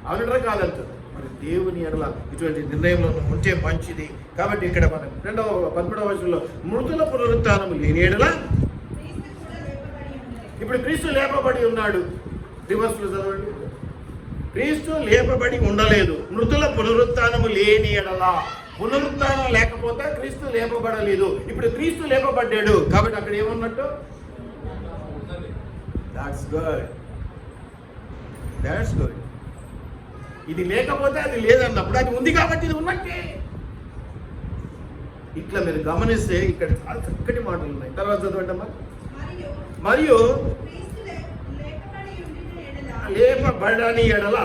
అవునరా కాదంటారు. మరి దేవుని ఎడల ఇటువంటి నిర్ణయంలో ఉంటే మంచిది. కాబట్టి ఇక్కడ మనం 13వ వచనంలో మృతుల పునరుత్థానము లేని ఎడల ఇప్పుడు క్రీస్తు లేపబడి ఉన్నాడు. రివర్స్లో చదవండి. క్రీస్తు లేపబడి ఉండలేదు. మృతుల పునరుత్థానము లేని ఎడల, పునరుత్థానం లేకపోతే క్రీస్తు లేపబడలేదు. ఇప్పుడు క్రీస్తు లేపబడ్డాడు కాబట్టి అక్కడ ఏమన్నట్టు? That's good, that's good. ఇది లేకపోతే అది లేదన్నప్పుడు అది ఉంది కాబట్టి ఇది ఉన్నట్టే. ఇట్లా మీరు గమనిస్తే ఇక్కడ చాలా చక్కటి మాటలు ఉన్నాయి. తర్వాత చదవండమ్మా. మరియు లేపబడని ఎడల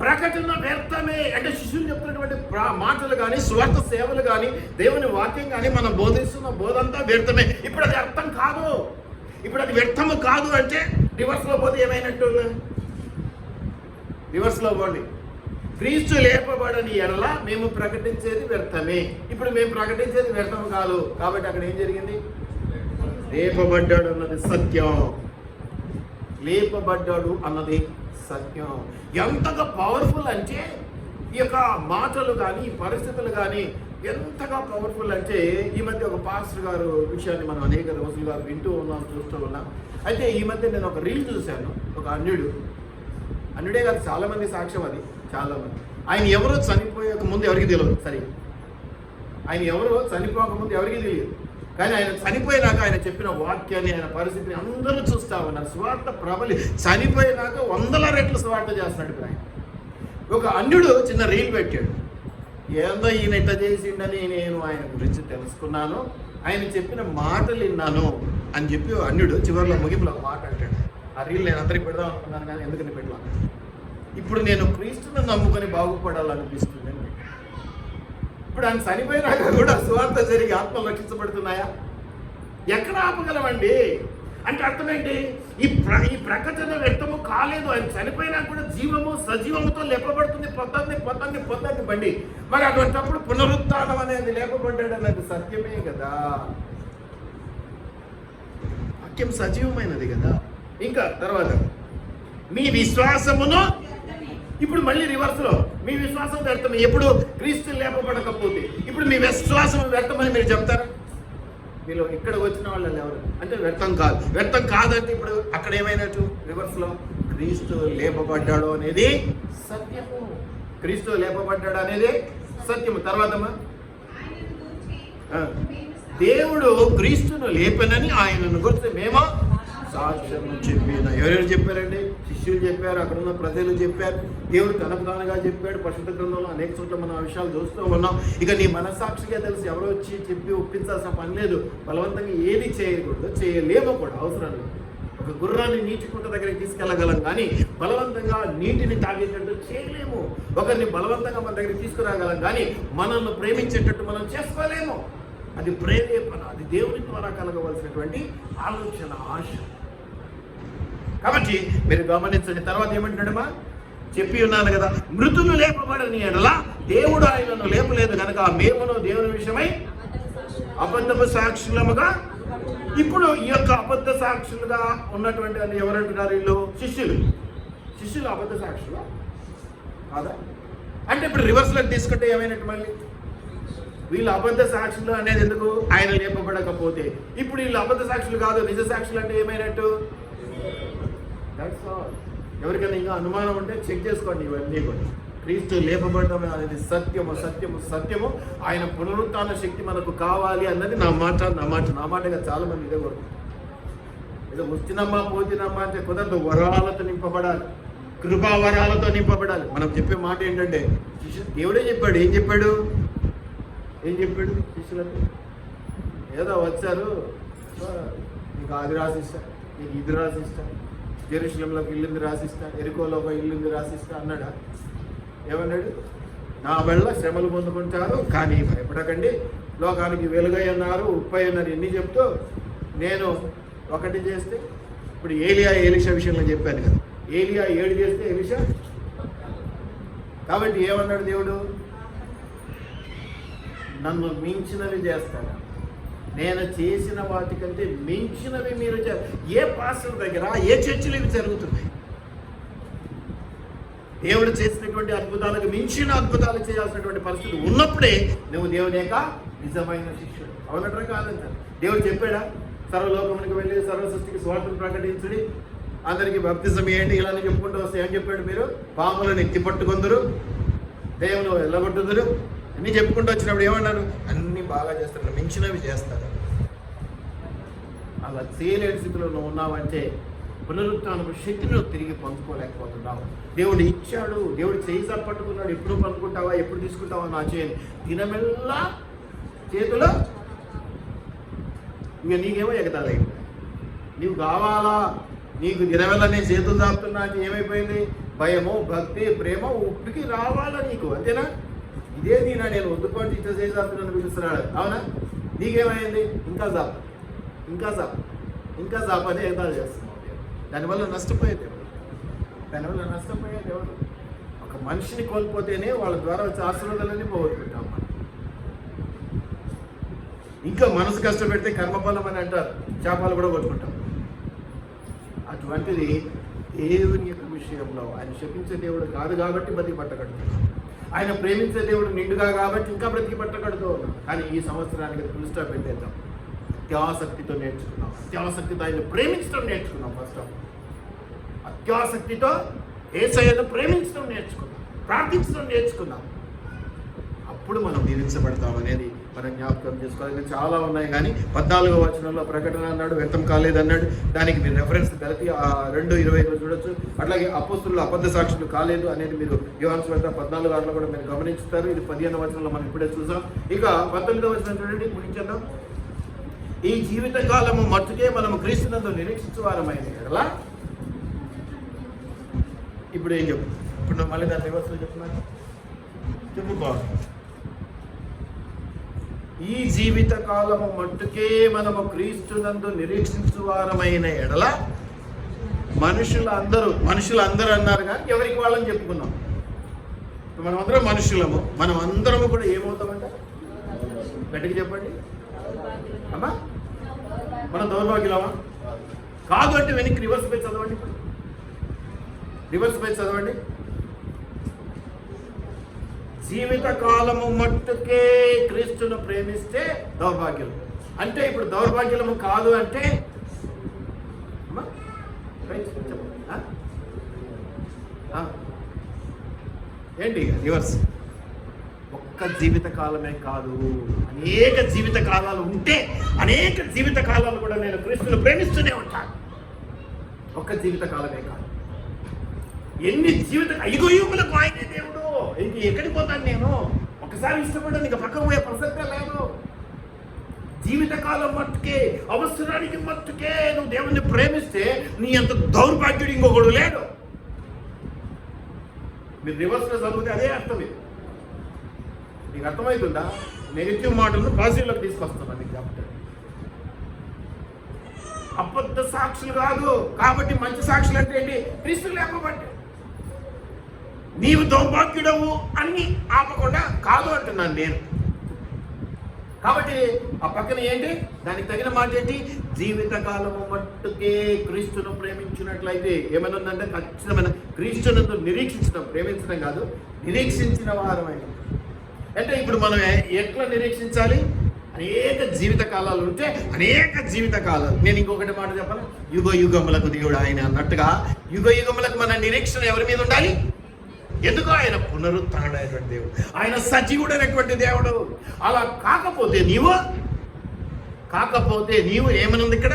ప్రకటన వ్యర్థమే. అంటే శిష్యులు చెప్తున్నటువంటి మాటలు కానీ, స్వార్థ సేవలు కానీ, దేవుని వాక్యం కానీ, మనం బోధిస్తున్న బోధంతా వ్యర్థమే. ఇప్పుడు అది అర్థం కాదు. ఇప్పుడు అది వ్యర్థము కాదు అంటే రివర్స్లో పోతే ఏమైనట్టు? రివర్స్లో పోండి. క్రీస్తు లేపబడని ఎడల మేము ప్రకటించేది వ్యర్థమే. ఇప్పుడు మేము ప్రకటించేది వ్యర్థం కాదు కాబట్టి అక్కడ ఏం జరిగింది? లేపబడ్డాడు అన్నది సత్యం. లేపబడ్డాడు అన్నది సత్యం. ఎంతగా పవర్ఫుల్ అంటే ఈ యొక్క మాటలు కానీ, పరిస్థితులు కానీ ఎంతగా పవర్ఫుల్ అంటే ఈ మధ్య ఒక పాస్టర్ గారు విషయాన్ని మనం అనేక రోజులుగా వింటూ ఉన్నాం, చూస్తూ ఉన్నాం. అయితే ఈ మధ్య నేను ఒక రీల్ చూశాను. ఒక అన్యుడే కాదు, చాలామంది సాక్ష్యం అది. చాలామంది ఆయన ఎవరో చనిపోయక ముందు ఎవరికి తెలియదు. సరే, ఆయన ఎవరో చనిపోక ముందు ఎవరికి తెలియదు. కానీ ఆయన చనిపోయినాక ఆయన చెప్పిన వాక్యాన్ని, ఆయన పరిస్థితిని అందరూ చూస్తా ఉన్నారు. స్వార్థ ప్రబలి చనిపోయినాక 100 రెట్లు స్వార్థ చేస్తున్నాడు ఆయన. ఒక అన్యుడు చిన్న రీల్ పెట్టాడు. ఏందో ఈయన ఇట్లా చేసిండని నేను ఆయన గురించి తెలుసుకున్నాను, ఆయన చెప్పిన మాటలు విన్నాను అని చెప్పి అన్యుడు చివరిలో ముగింపులో ఒక మాట అంటాడు. ఆ రీల్ నేను అందరికి పెడదాం అనుకున్నాను కానీ ఎందుకని పెట్టాను. ఇప్పుడు నేను క్రీస్తుని నమ్ముకొని బాగుపడాలనిపిస్తుంది. ఇప్పుడు ఆయన చనిపోయినాక కూడా స్వార్థ జరిగి ఆత్మలు రక్షించబడుతున్నాయా? ఎక్కడ ఆపగలమండి? అంటే అర్థమేంటి? ఈ ప్రకటన వ్యక్తము కాలేదు. ఆయన చనిపోయినా కూడా జీవము సజీవముతో లేపబడుతుంది. పొద్దున్నే బండి. మరి అటువంటిప్పుడు పునరుత్థానం అనేది లేపబడ్డాడు అనేది సత్యమే కదా. వాక్యం సజీవమైనది కదా. ఇంకా తర్వాత మీ విశ్వాసమును, ఇప్పుడు మళ్ళీ రివర్స్లో మీ విశ్వాసం వ్యర్థమే. ఎప్పుడు క్రీస్తు లేపబడకపోతే ఇప్పుడు మీ విశ్వాసం వ్యర్థమని మీరు చెప్తారా? మీరు ఇక్కడ వచ్చిన వాళ్ళు ఎవరు అంటే వ్యర్థం కాదు. వ్యర్థం కాదంటే ఇప్పుడు అక్కడ ఏమైనట్టు? రివర్స్లో క్రీస్తు లేపబడ్డాడు అనేది సత్యము. క్రీస్తు లేపబడ్డాడు అనేది సత్యము. తర్వాతమ్మా, దేవుడు క్రీస్తును లేపనని ఆయనను గురించి మేము సాక్ష్యం చెప్పిన. ఎవరెవరు చెప్పారండి? శిష్యులు చెప్పారు, అక్కడ ఉన్న ప్రజలు చెప్పారు, దేవుడు తనకు తానుగా చెప్పాడు. పరిశుద్ధ గ్రంథంలో అనేక చోట్ల మనం ఆ విషయాలు చూస్తూ ఉన్నాం. ఇక నీ మనస్సాక్షిగా తెలిసి ఎవరో వచ్చి చెప్పి ఒప్పించాల్సిన పని లేదు. బలవంతంగా ఏది చేయకూడదు, చేయలేమో కూడా, అవసరం లేదు. ఒక గుర్రాన్ని నీటి కుంట దగ్గరికి తీసుకెళ్ళగలం కానీ బలవంతంగా నీటిని తాగేటట్టు చేయలేము. ఒకరిని బలవంతంగా మన దగ్గరికి తీసుకురాగలం కానీ మనల్ని ప్రేమించేటట్టు మనం చేసుకోలేము. అది ప్రేరేపణ, అది దేవుని ద్వారా కలగవలసినటువంటి ఆలోచన, ఆశ. కాబట్టి మీరు గమనించండి. తర్వాత ఏమంటున్నాడమ్మా? చెప్పి ఉన్నాను కదా, మృతులు లేపబడని ఎడల దేవుడు ఆయనను లేపలేదు కనుక మేమును దేవుని విషయమై అబద్ధపు సాక్షులముగా. ఇప్పుడు ఈ యొక్క అబద్ధ సాక్షులుగా ఉన్నటువంటి అని ఎవరంటున్నారు? వీళ్ళు శిష్యులు అబద్ధ సాక్షులు కాదా? అంటే ఇప్పుడు రివర్స్లో తీసుకుంటే ఏమైనట్టు? మళ్ళీ వీళ్ళు అబద్ధ సాక్షులు అనేది ఎందుకు? ఆయన లేపబడకపోతే. ఇప్పుడు వీళ్ళు అబద్ధ సాక్షులు కాదు, నిజ సాక్షులు అంటే ఏమైనట్టు? ఎవరికైనా ఇంకా అనుమానం ఉంటే చెక్ చేసుకోండి. ఇవన్నీ కూడా క్రీస్తు లేపబడడం అనేది సత్యము. ఆయన పునరుత్థాన శక్తి మనకు కావాలి అన్నది నా మాటగా చాలా మంది ఇదే కోరుకుంటారు. ఇది వచ్చినమ్మా పోతినమ్మా అంటే కుదరదు. వరాలతో నింపబడాలి, కృపావరాలతో నింపబడాలి. మనం చెప్పే మాట ఏంటంటే దేవుడే చెప్పాడు. ఏం చెప్పాడు శిష్యులకు? ఏదో వచ్చారు, నీకు అది రాసిస్తా, నీకు ఇది రాసిస్తా, జెరూసలేంలోకి ఇల్లుంది రాసిస్తా, ఎరికోలో ఒక ఇల్లుంది రాసిస్తా అన్నాడా? ఏమన్నాడు? నా వల్ల శ్రమలు పొందుకుంటారు కానీ భయపడకండి, లోకానికి వెలుగై అన్నారు, ఉప్పై అన్నారు, ఎన్ని చెప్తూ నేను ఒకటి చేస్తే, ఇప్పుడు ఎలీషా విషయంలో చెప్పాను కదా, ఏలియా 7 చేస్తే ఎలీషా. కాబట్టి ఏమన్నాడు దేవుడు? నన్ను మించినవి చేస్తాను, నేను చేసిన వాటికంటే మించినవి మీరు ఏ పాస్టర్ దగ్గర, ఏ చర్చిలు ఇవి జరుగుతున్నాయి? దేవుడు చేసినటువంటి అద్భుతాలకు మించిన అద్భుతాలు చేయాల్సినటువంటి పరిస్థితి ఉన్నప్పుడే నువ్వు దేవుని యొక్క నిజమైన శిష్యుడు. అవునట్రా కాదంటారు. దేవుడు చెప్పాడా? సర్వలోకమునికి వెళ్ళి సర్వ సృష్టికి స్వార్థను ప్రకటించుడి, అందరికీ బాప్తిజం ఇవ్వండి, ఇలానే చెప్పుకుంటూ వస్తే ఏం చెప్పాడు? మీరు పాములను ఎత్తి పట్టుకుందరు, దేవుని వెళ్ళగొట్టుదురు, అన్నీ చెప్పుకుంటూ వచ్చినప్పుడు ఏమన్నారు? అన్నీ బాగా చేస్తారు, మించినవి చేస్తారు. అలా చేయలేని స్థితిలో నువ్వు ఉన్నావంటే పునరుత్థానపు శక్తిని నువ్వు తిరిగి పంచుకోలేకపోతున్నావు. దేవుడు ఇచ్చాడు, దేవుడు చేయి పట్టుకున్నాడు. ఎప్పుడు పండుకుంటావా, ఎప్పుడు తీసుకుంటావా నా చేయని దినమెల్లా చేతిలో. ఇక నీకేమో ఎగతాలైంది, నీవు కావాలా, నీకు దినమెల్లా నేను చేతులు దాపుతున్నా అంటే ఏమైపోయింది? భయము, భక్తి, ప్రేమ ఉప్పికి రావాలా నీకు, అంతేనా? ఇదే నేను వద్దుకోండి ఇట్లా చేసి దాపుతున్నాను పిలుస్తున్నాడు, అవునా? నీకేమైంది? ఇంకా జాప్ అని ఎగతాలు చేస్తున్నావు. దానివల్ల నష్టపోయేది ఎవరు? ఒక మనిషిని కోల్పోతేనే వాళ్ళ ద్వారా వచ్చే ఆశీర్వాదాలన్నీ పోగొట్టుకుంటాం మనం. ఇంకా మనసు కష్టపెడితే కర్మఫలం అని అంటారు, శాపాలు కూడా కొట్టుకుంటాం. అటువంటిది దేవుని యొక్క విషయంలో ఆయన శపించే దేవుడు కాదు కాబట్టి బతికి పట్టగడుతున్నాం. ఆయన ప్రేమించే దేవుడు నిండుగా కాబట్టి ఇంకా బ్రతికి పట్టగడుతూ ఉన్నాం. కానీ ఈ సంవత్సరానికి ఫుల్ స్టాప్ పెట్టేద్దాం. అత్యాసక్తితో నేర్చుకున్నాం, అత్యాసక్తితో ఆయన ప్రేమించడం నేర్చుకున్నాం. ఫస్ట్ ఆఫ్ అత్యాసక్తితో యేసయ్యను ప్రేమించడం నేర్చుకున్నాం, ప్రార్థించడం నేర్చుకున్నాం. అప్పుడు మనం దీవించబడతాం అనేది మనం జ్ఞాపకం చేసుకోవాలి. చాలా ఉన్నాయి కానీ 14వ వచనంలో ప్రకటన అన్నాడు, వ్యర్థం కాలేదన్నాడు. దానికి మీరు రెఫరెన్స్ గలతీ 2:25 చూడొచ్చు. అట్లాగే అపోస్తులు అబద్ధ సాక్షులు కాలేదు అనేది మీరు యోహాను సువార్త 14:6 కూడా మీరు గమనించుతారు. ఇది 15వ వచనంలో మనం ఇప్పుడే చూసాం. ఇక 19వ వచనం చూడండి, ముగించేద్దాం. ఈ జీవిత కాలము మట్టుకే మనము క్రీస్తునందు నిరీక్షించువారమైన ఎడల. ఇప్పుడు ఏం చెప్పు? ఇప్పుడు నువ్వు మళ్ళీ దాని రివర్స్లో చెప్తున్నాను, చెప్పు బాగుంది. ఈ జీవిత కాలము మట్టుకే మనము క్రీస్తునందు నిరీక్షించువారమైన ఎడల. మనుషులందరూ అన్నారు కానీ ఎవరికి వాళ్ళని చెప్పుకున్నాం. మనమందరం మనుషులము, మనం అందరము కూడా ఏమవుతామంట? గట్టిగా చెప్పండి అమ్మా. మనం దౌర్భాగ్యులమా? కాదు అంటే వెనక్కి రివర్స్ పై చదవండి. జీవిత కాలము మట్టుకే క్రీస్తును ప్రేమిస్తే దౌర్భాగ్యులు అంటే, ఇప్పుడు దౌర్భాగ్యులము కాదు అంటే ఏంటి? రివర్స్. ఒక్క జీవిత కాలమే కాదు, అనేక జీవిత కాలాలు ఉంటే అనేక జీవిత కాలాలు కూడా నేను క్రీస్తును ప్రేమిస్తూనే ఉంటాను. ఒక్క జీవిత కాలమే కాదు, ఎన్ని జీవిత యుగములకు ఆయనే దేవుడు. ఇంక ఎక్కడికి పోతాను నేను? ఒకసారి ఇష్టపడ్డాను, ఇక పక్కకు పోయే ప్రసక్తే లేదు. జీవితకాలం మట్టుకే, అవసరానికి మట్టుకే నువ్వు దేవుణ్ణి ప్రేమిస్తే నీ అంత దౌర్భాగ్యుడు ఇంకొకడు లేడు. మీరు రివర్స్లో చదివితే అదే అర్థం. ఇది నీకు అర్థమవుతుందా? నెగిటివ్ మాటలను పాజిటివ్లోకి తీసుకొస్తాను నీకు కాబట్టి. అబద్ధ సాక్షులు కాదు కాబట్టి మంచి సాక్షులు అంటే ఏంటి? క్రీస్తు లేకపోతే నీవు దౌర్భాగ్యుడవు అన్ని ఆపకుండా కాదు అంటున్నాను నేను. కాబట్టి ఆ పక్కన ఏంటి? దానికి తగిన మాట ఏంటి? జీవితకాలము మట్టుకే క్రీస్తును ప్రేమించినట్లయితే ఏమైనా ఉందంటే ఖచ్చితమైన క్రీస్తునందు నిరీక్షించడం, ప్రేమించడం కాదు, నిరీక్షించిన వారమైన. అంటే ఇప్పుడు మనం ఎట్లా నిరీక్షించాలి? అనేక జీవిత కాలాలు ఉంటే అనేక జీవిత కాలాలు. నేను ఇంకొకటి మాట చెప్పాలి, యుగ యుగములకు దేవుడు ఆయన అన్నట్టుగా యుగ యుగములకు మన నిరీక్షణ ఎవరి మీద ఉండాలి? ఎందుకు? ఆయన పునరుత్థానమైనటువంటి దేవుడు, ఆయన సజీవుడైనటువంటి దేవుడు. అలా కాకపోతే నీవు ఏమనుంది ఇక్కడ?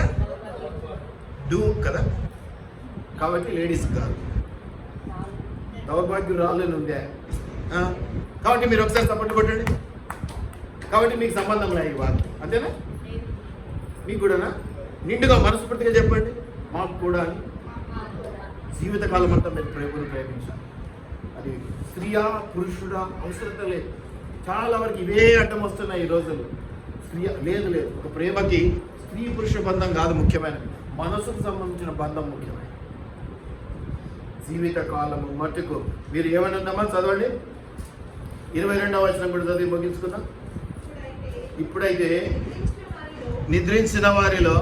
కాబట్టి లేడీస్ కాదు, దౌర్భాగ్యురాలని ఉందే. కాబట్టి మీరు ఒకసారి సపోర్ట్ కొట్టండి. కాబట్టి మీకు సంబంధం లేదు వాకి, అంతేనా? మీకు కూడానా? నిండుగా మనస్ఫూర్తిగా చెప్పండి, మాకు కూడా అని. జీవితకాలం అంతా మీరు ప్రేమను ప్రేమించాలి. అది స్త్రీయా పురుషుడా అవసరం లేదు. చాలా వరకు ఇవే అడ్డం వస్తున్నాయి ఈ రోజుల్లో. స్త్రీ లేదు, ఒక ప్రేమకి స్త్రీ పురుష బంధం కాదు ముఖ్యమైనది, మనసుకు సంబంధించిన బంధం ముఖ్యమైనది. జీవితకాలము మట్టుకు మీరు ఏమనుందమ్మా చదవండి, 22వ వచనం కూడా చదివి ముగించుకుందాం. ఇప్పుడైతే నిద్రించిన వారిలో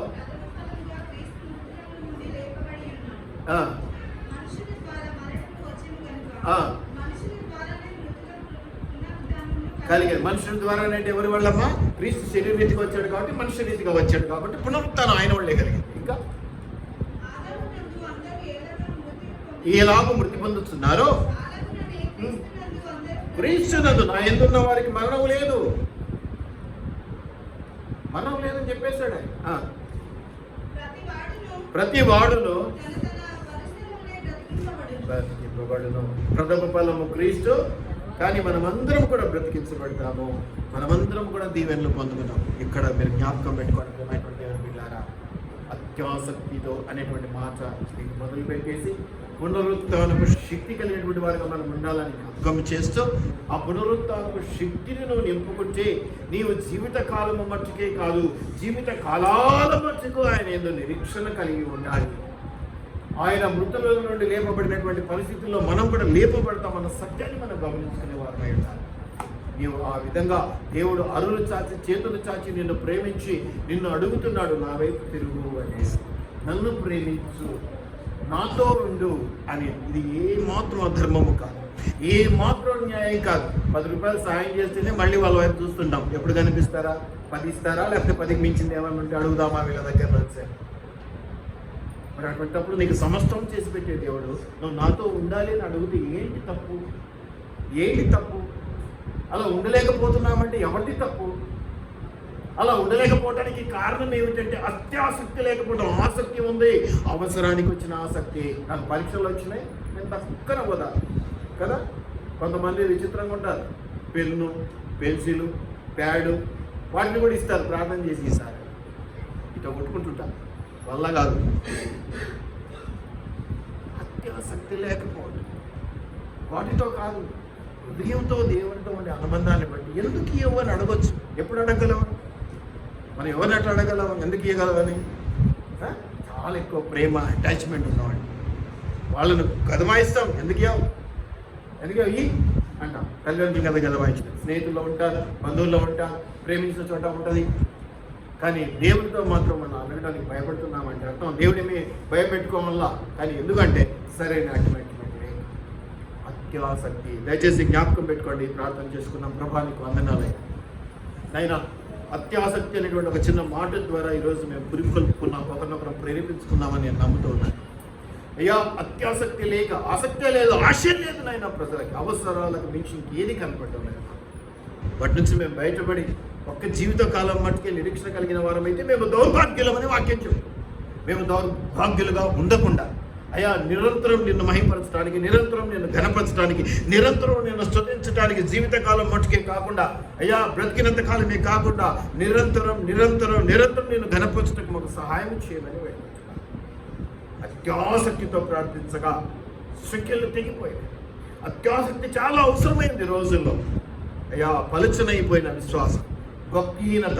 కలిగారు. మనుషుల ద్వారా అంటే ఎవరి వాళ్ళమ్మా? క్రీస్తు శరీర రీతిగా వచ్చాడు కాబట్టి మనుష్య రీతిగా వచ్చాడు కాబట్టి పునరుత్థానం ఆయన వాళ్ళే కలిగింది. ఇంకా ఎలాగో మృతి పొందుతున్నారో క్రీస్తునందు నా యందున్న వారికి మరణం లేదు, మరణం లేదని చెప్పేశాడు ఆయన. ప్రతి వాడును బ్రతికింపబడును. ప్రథమ ఫలము క్రీస్తు, కానీ మనమందరం కూడా బ్రతికించబడతాము, మనమందరం కూడా దీవెనలు పొందుకున్నాం. ఇక్కడ మీరు జ్ఞాపకం పెట్టుకోండి బిడ్డారా, అత్యాసక్తితో అనేటువంటి మాట మొదలు పెట్టేసి పునరుత్థానపు శక్తి కలిగినటువంటి వారిగా మనం ఉండాలని జ్ఞాపకం చేస్తూ, ఆ పునరుత్థానపు శక్తిని నువ్వు నింపుకుంటే నీవు జీవిత కాలము మట్టుకే కాదు, జీవిత కాలాల మట్టుకు ఆయన ఏదో నిరీక్షణ కలిగి ఉండాలి. ఆయన మృతుల నుండి లేపబడినటువంటి పరిస్థితుల్లో మనం కూడా లేపబడతామన్న సత్యాన్ని మనం గమనించుకునే వారమై ఉండాలి. నీవు ఆ విధంగా దేవుడు అరులు చాచి చేతులు చాచి నిన్ను ప్రేమించి నిన్ను అడుగుతున్నాడు, నా వైపు తిరుగు అనేసి, నన్ను ప్రేమించు, నాతో ఉండు అని. ఇది ఏ మాత్రం అధర్మము కాదు, ఏ మాత్రం న్యాయం కాదు. 10 రూపాయలు సాయం చేస్తేనే మళ్ళీ వాళ్ళ వైపు చూస్తుంటాం. ఎప్పుడు కనిపిస్తారా? 10 ఇస్తారా, లేకపోతే 10కి మించింది ఏమన్నా ఉంటే అడుగుదామా వీళ్ళ దగ్గర వచ్చారు. మరి అటువంటిప్పుడు నీకు సమస్తం చేసి పెట్టే దేవుడు నువ్వు నాతో ఉండాలి అని అడిగితే ఏంటి తప్పు? ఏంటి తప్పు? అలా ఉండలేకపోతున్నామంటే ఎవరిది తప్పు? అలా ఉండలేకపోవడానికి కారణం ఏమిటంటే అత్యాసక్తి లేకపోవడం. ఆసక్తి ఉంది, అవసరానికి వచ్చిన ఆసక్తి. నాకు పరీక్షలు వచ్చినాయి, నేను తక్కువ పోదా కదా. కొంతమంది విచిత్రంగా ఉంటారు, పెన్ను, పెన్సిలు, ప్యాడు వాటిని కూడా ఇస్తారు ప్రార్థన చేసి. ఈసారి ఇట్లా కొట్టుకుంటుంటారు, వల్ల కాదు. అత్యాసక్తి లేకపోవడం వాటితో కాదు, హృదయంతో దేవునితో ఉండే అనుబంధాన్ని బట్టి ఎందుకు ఇవ్వని అడగొచ్చు. ఎప్పుడు అడగలవు? మనం ఎవరిని అట్లా అడగలవు, ఎందుకు ఇవ్వగలవని? చాలా ఎక్కువ ప్రేమ అటాచ్మెంట్ ఉన్నవాడిని వాళ్ళను గదమాయిస్తాం. ఎందుకు ఇవ్వవు అంటాం. తల్లిదండ్రులు కదా గదమాయించడం, స్నేహితుల్లో ఉంటారు, బంధువుల్లో ఉంటారు, ప్రేమించిన చోట ఉంటుంది. కానీ దేవుడితో మాత్రం మనం అడగడానికి భయపడుతున్నామంటే అర్థం దేవుడిని భయపెట్టుకోమల్లా. కానీ ఎందుకంటే సరైన అటువంటి అత్యాసక్తి. దయచేసి జ్ఞాపకం పెట్టుకోండి. ప్రార్థన చేసుకున్నాం. ప్రభానికి వందనాలయ్యా. నైనా అత్యాసక్తి అనేటువంటి ఒక చిన్న మాట ద్వారా ఈరోజు మేము పురికొల్పుకున్నాం, ఒకరినొకరు ప్రేరేపించుకున్నామని నేను నమ్ముతూ ఉన్నాను. అయ్యా, అత్యాసక్తి లేక, ఆసక్తే లేదు, ఆశ లేదు నాయన. ప్రజలకి అవసరాలకు మించి ఇంకేది కనపడటం లేదు. వాటి నుంచి మేము బయటపడి ఒక్క జీవిత కాలం మట్టుకే నిరీక్షణ కలిగిన వారమైతే మేము దౌర్భాగ్యులమని వాక్యం చెప్పు. మేము దౌర్భాగ్యులుగా ఉండకుండా అయ్యా, నిరంతరం నిన్ను మహింపరచడానికి, నిరంతరం నిన్ను ఘనపరచడానికి, నిరంతరం నిన్ను స్తుతించడానికి జీవితకాలం మట్టుకే కాకుండా అయ్యా, బ్రతికినంత కాలమే కాకుండా నిరంతరం నిరంతరం నిరంతరం నిన్ను ఘనపరచడానికి మాకు సహాయం చేయమని వేడుకుంటున్నాను. అత్యాసక్తితో ప్రార్థించగా శక్తులు తెగిపోయాయి. అత్యాసక్తి చాలా అవసరమైంది రోజుల్లో. అయ్యా, పలుచనైపోయిన విశ్వాసం, భక్తిహీనత,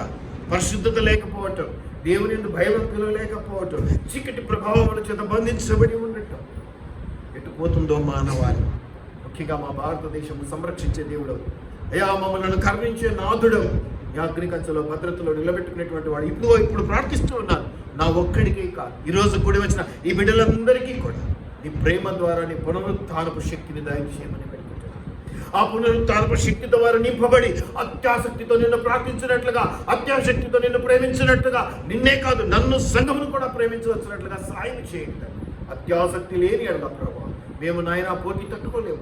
పరిశుద్ధత లేకపోవటం, దేవుని భయభక్తులు లేకపోవటం, చీకటి ప్రభావముల చేత బంధించబడి ఉండటం. ఎటు పోతుందో మానవాళి. ముఖ్యంగా మా భారతదేశం సంరక్షించే దేవుడు అయ్యా, మమ్మల్ని కరుణించే నాథుడు, ఈ అగ్నికంచలో భద్రతలో నిలబెట్టుకునేటువంటి వాడు ఇప్పుడు ప్రార్థిస్తూ ఉన్నాను. నా ఒక్కడికే కాదు, ఈరోజు కూడి వచ్చిన ఈ బిడ్డలందరికీ కూడా నీ ప్రేమ ద్వారా నీ పునరుత్థానపు శక్తిని దయచేయమని పెట్టుకుంటున్నాను. ఆ పునరుత్థానపు శక్తి ద్వారా నింపబడి అత్యాసక్తితో నిన్ను ప్రార్థించినట్లుగా, అత్యాసక్తితో నిన్ను ప్రేమించినట్లుగా, నిన్నే కాదు నన్ను సంఘమును కూడా ప్రేమించవచ్చినట్లుగా సాయం చేయండి. అత్యాసక్తి లేని అడగా ప్రభావ మేము నాయన పోటీ తట్టుకోలేము,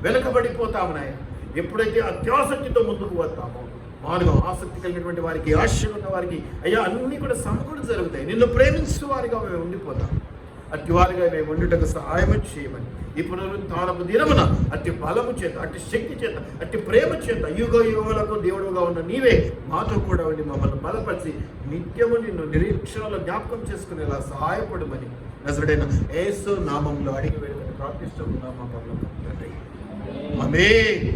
వెనకబడిపోతాము నాయన. ఎప్పుడైతే అత్యాసక్తితో ముందుకు వస్తామో మారుగా ఆసక్తి కలిగినటువంటి వారికి, ఆశ ఉన్న వారికి అయ్యా అన్నీ కూడా సమకూడి జరుగుతాయి. నిన్ను ప్రేమించే వారిగా మేము ఉండిపోతాం. అట్టి వారిగా మేము ఉండుటకు సహాయం చేయమని ఈ పునరుత్థానపు దినమున అట్టి బలము చేత, అట్టి శక్తి చేత, అట్టి ప్రేమ చేత యుగ యుగములకు దేవుడుగా ఉన్న నీవే మాతో కూడా ఉండి మమ్మల్ని బలపరిచి నిత్యము నిన్ను నిరీక్షణలో జ్ఞాపకం చేసుకునేలా సహాయపడమని నజరుడైన యేసు నామంలో అడిగి వేడుకొని ప్రార్థిస్తున్నాము మా పరలోకపు తండ్రి. ఆమేన్.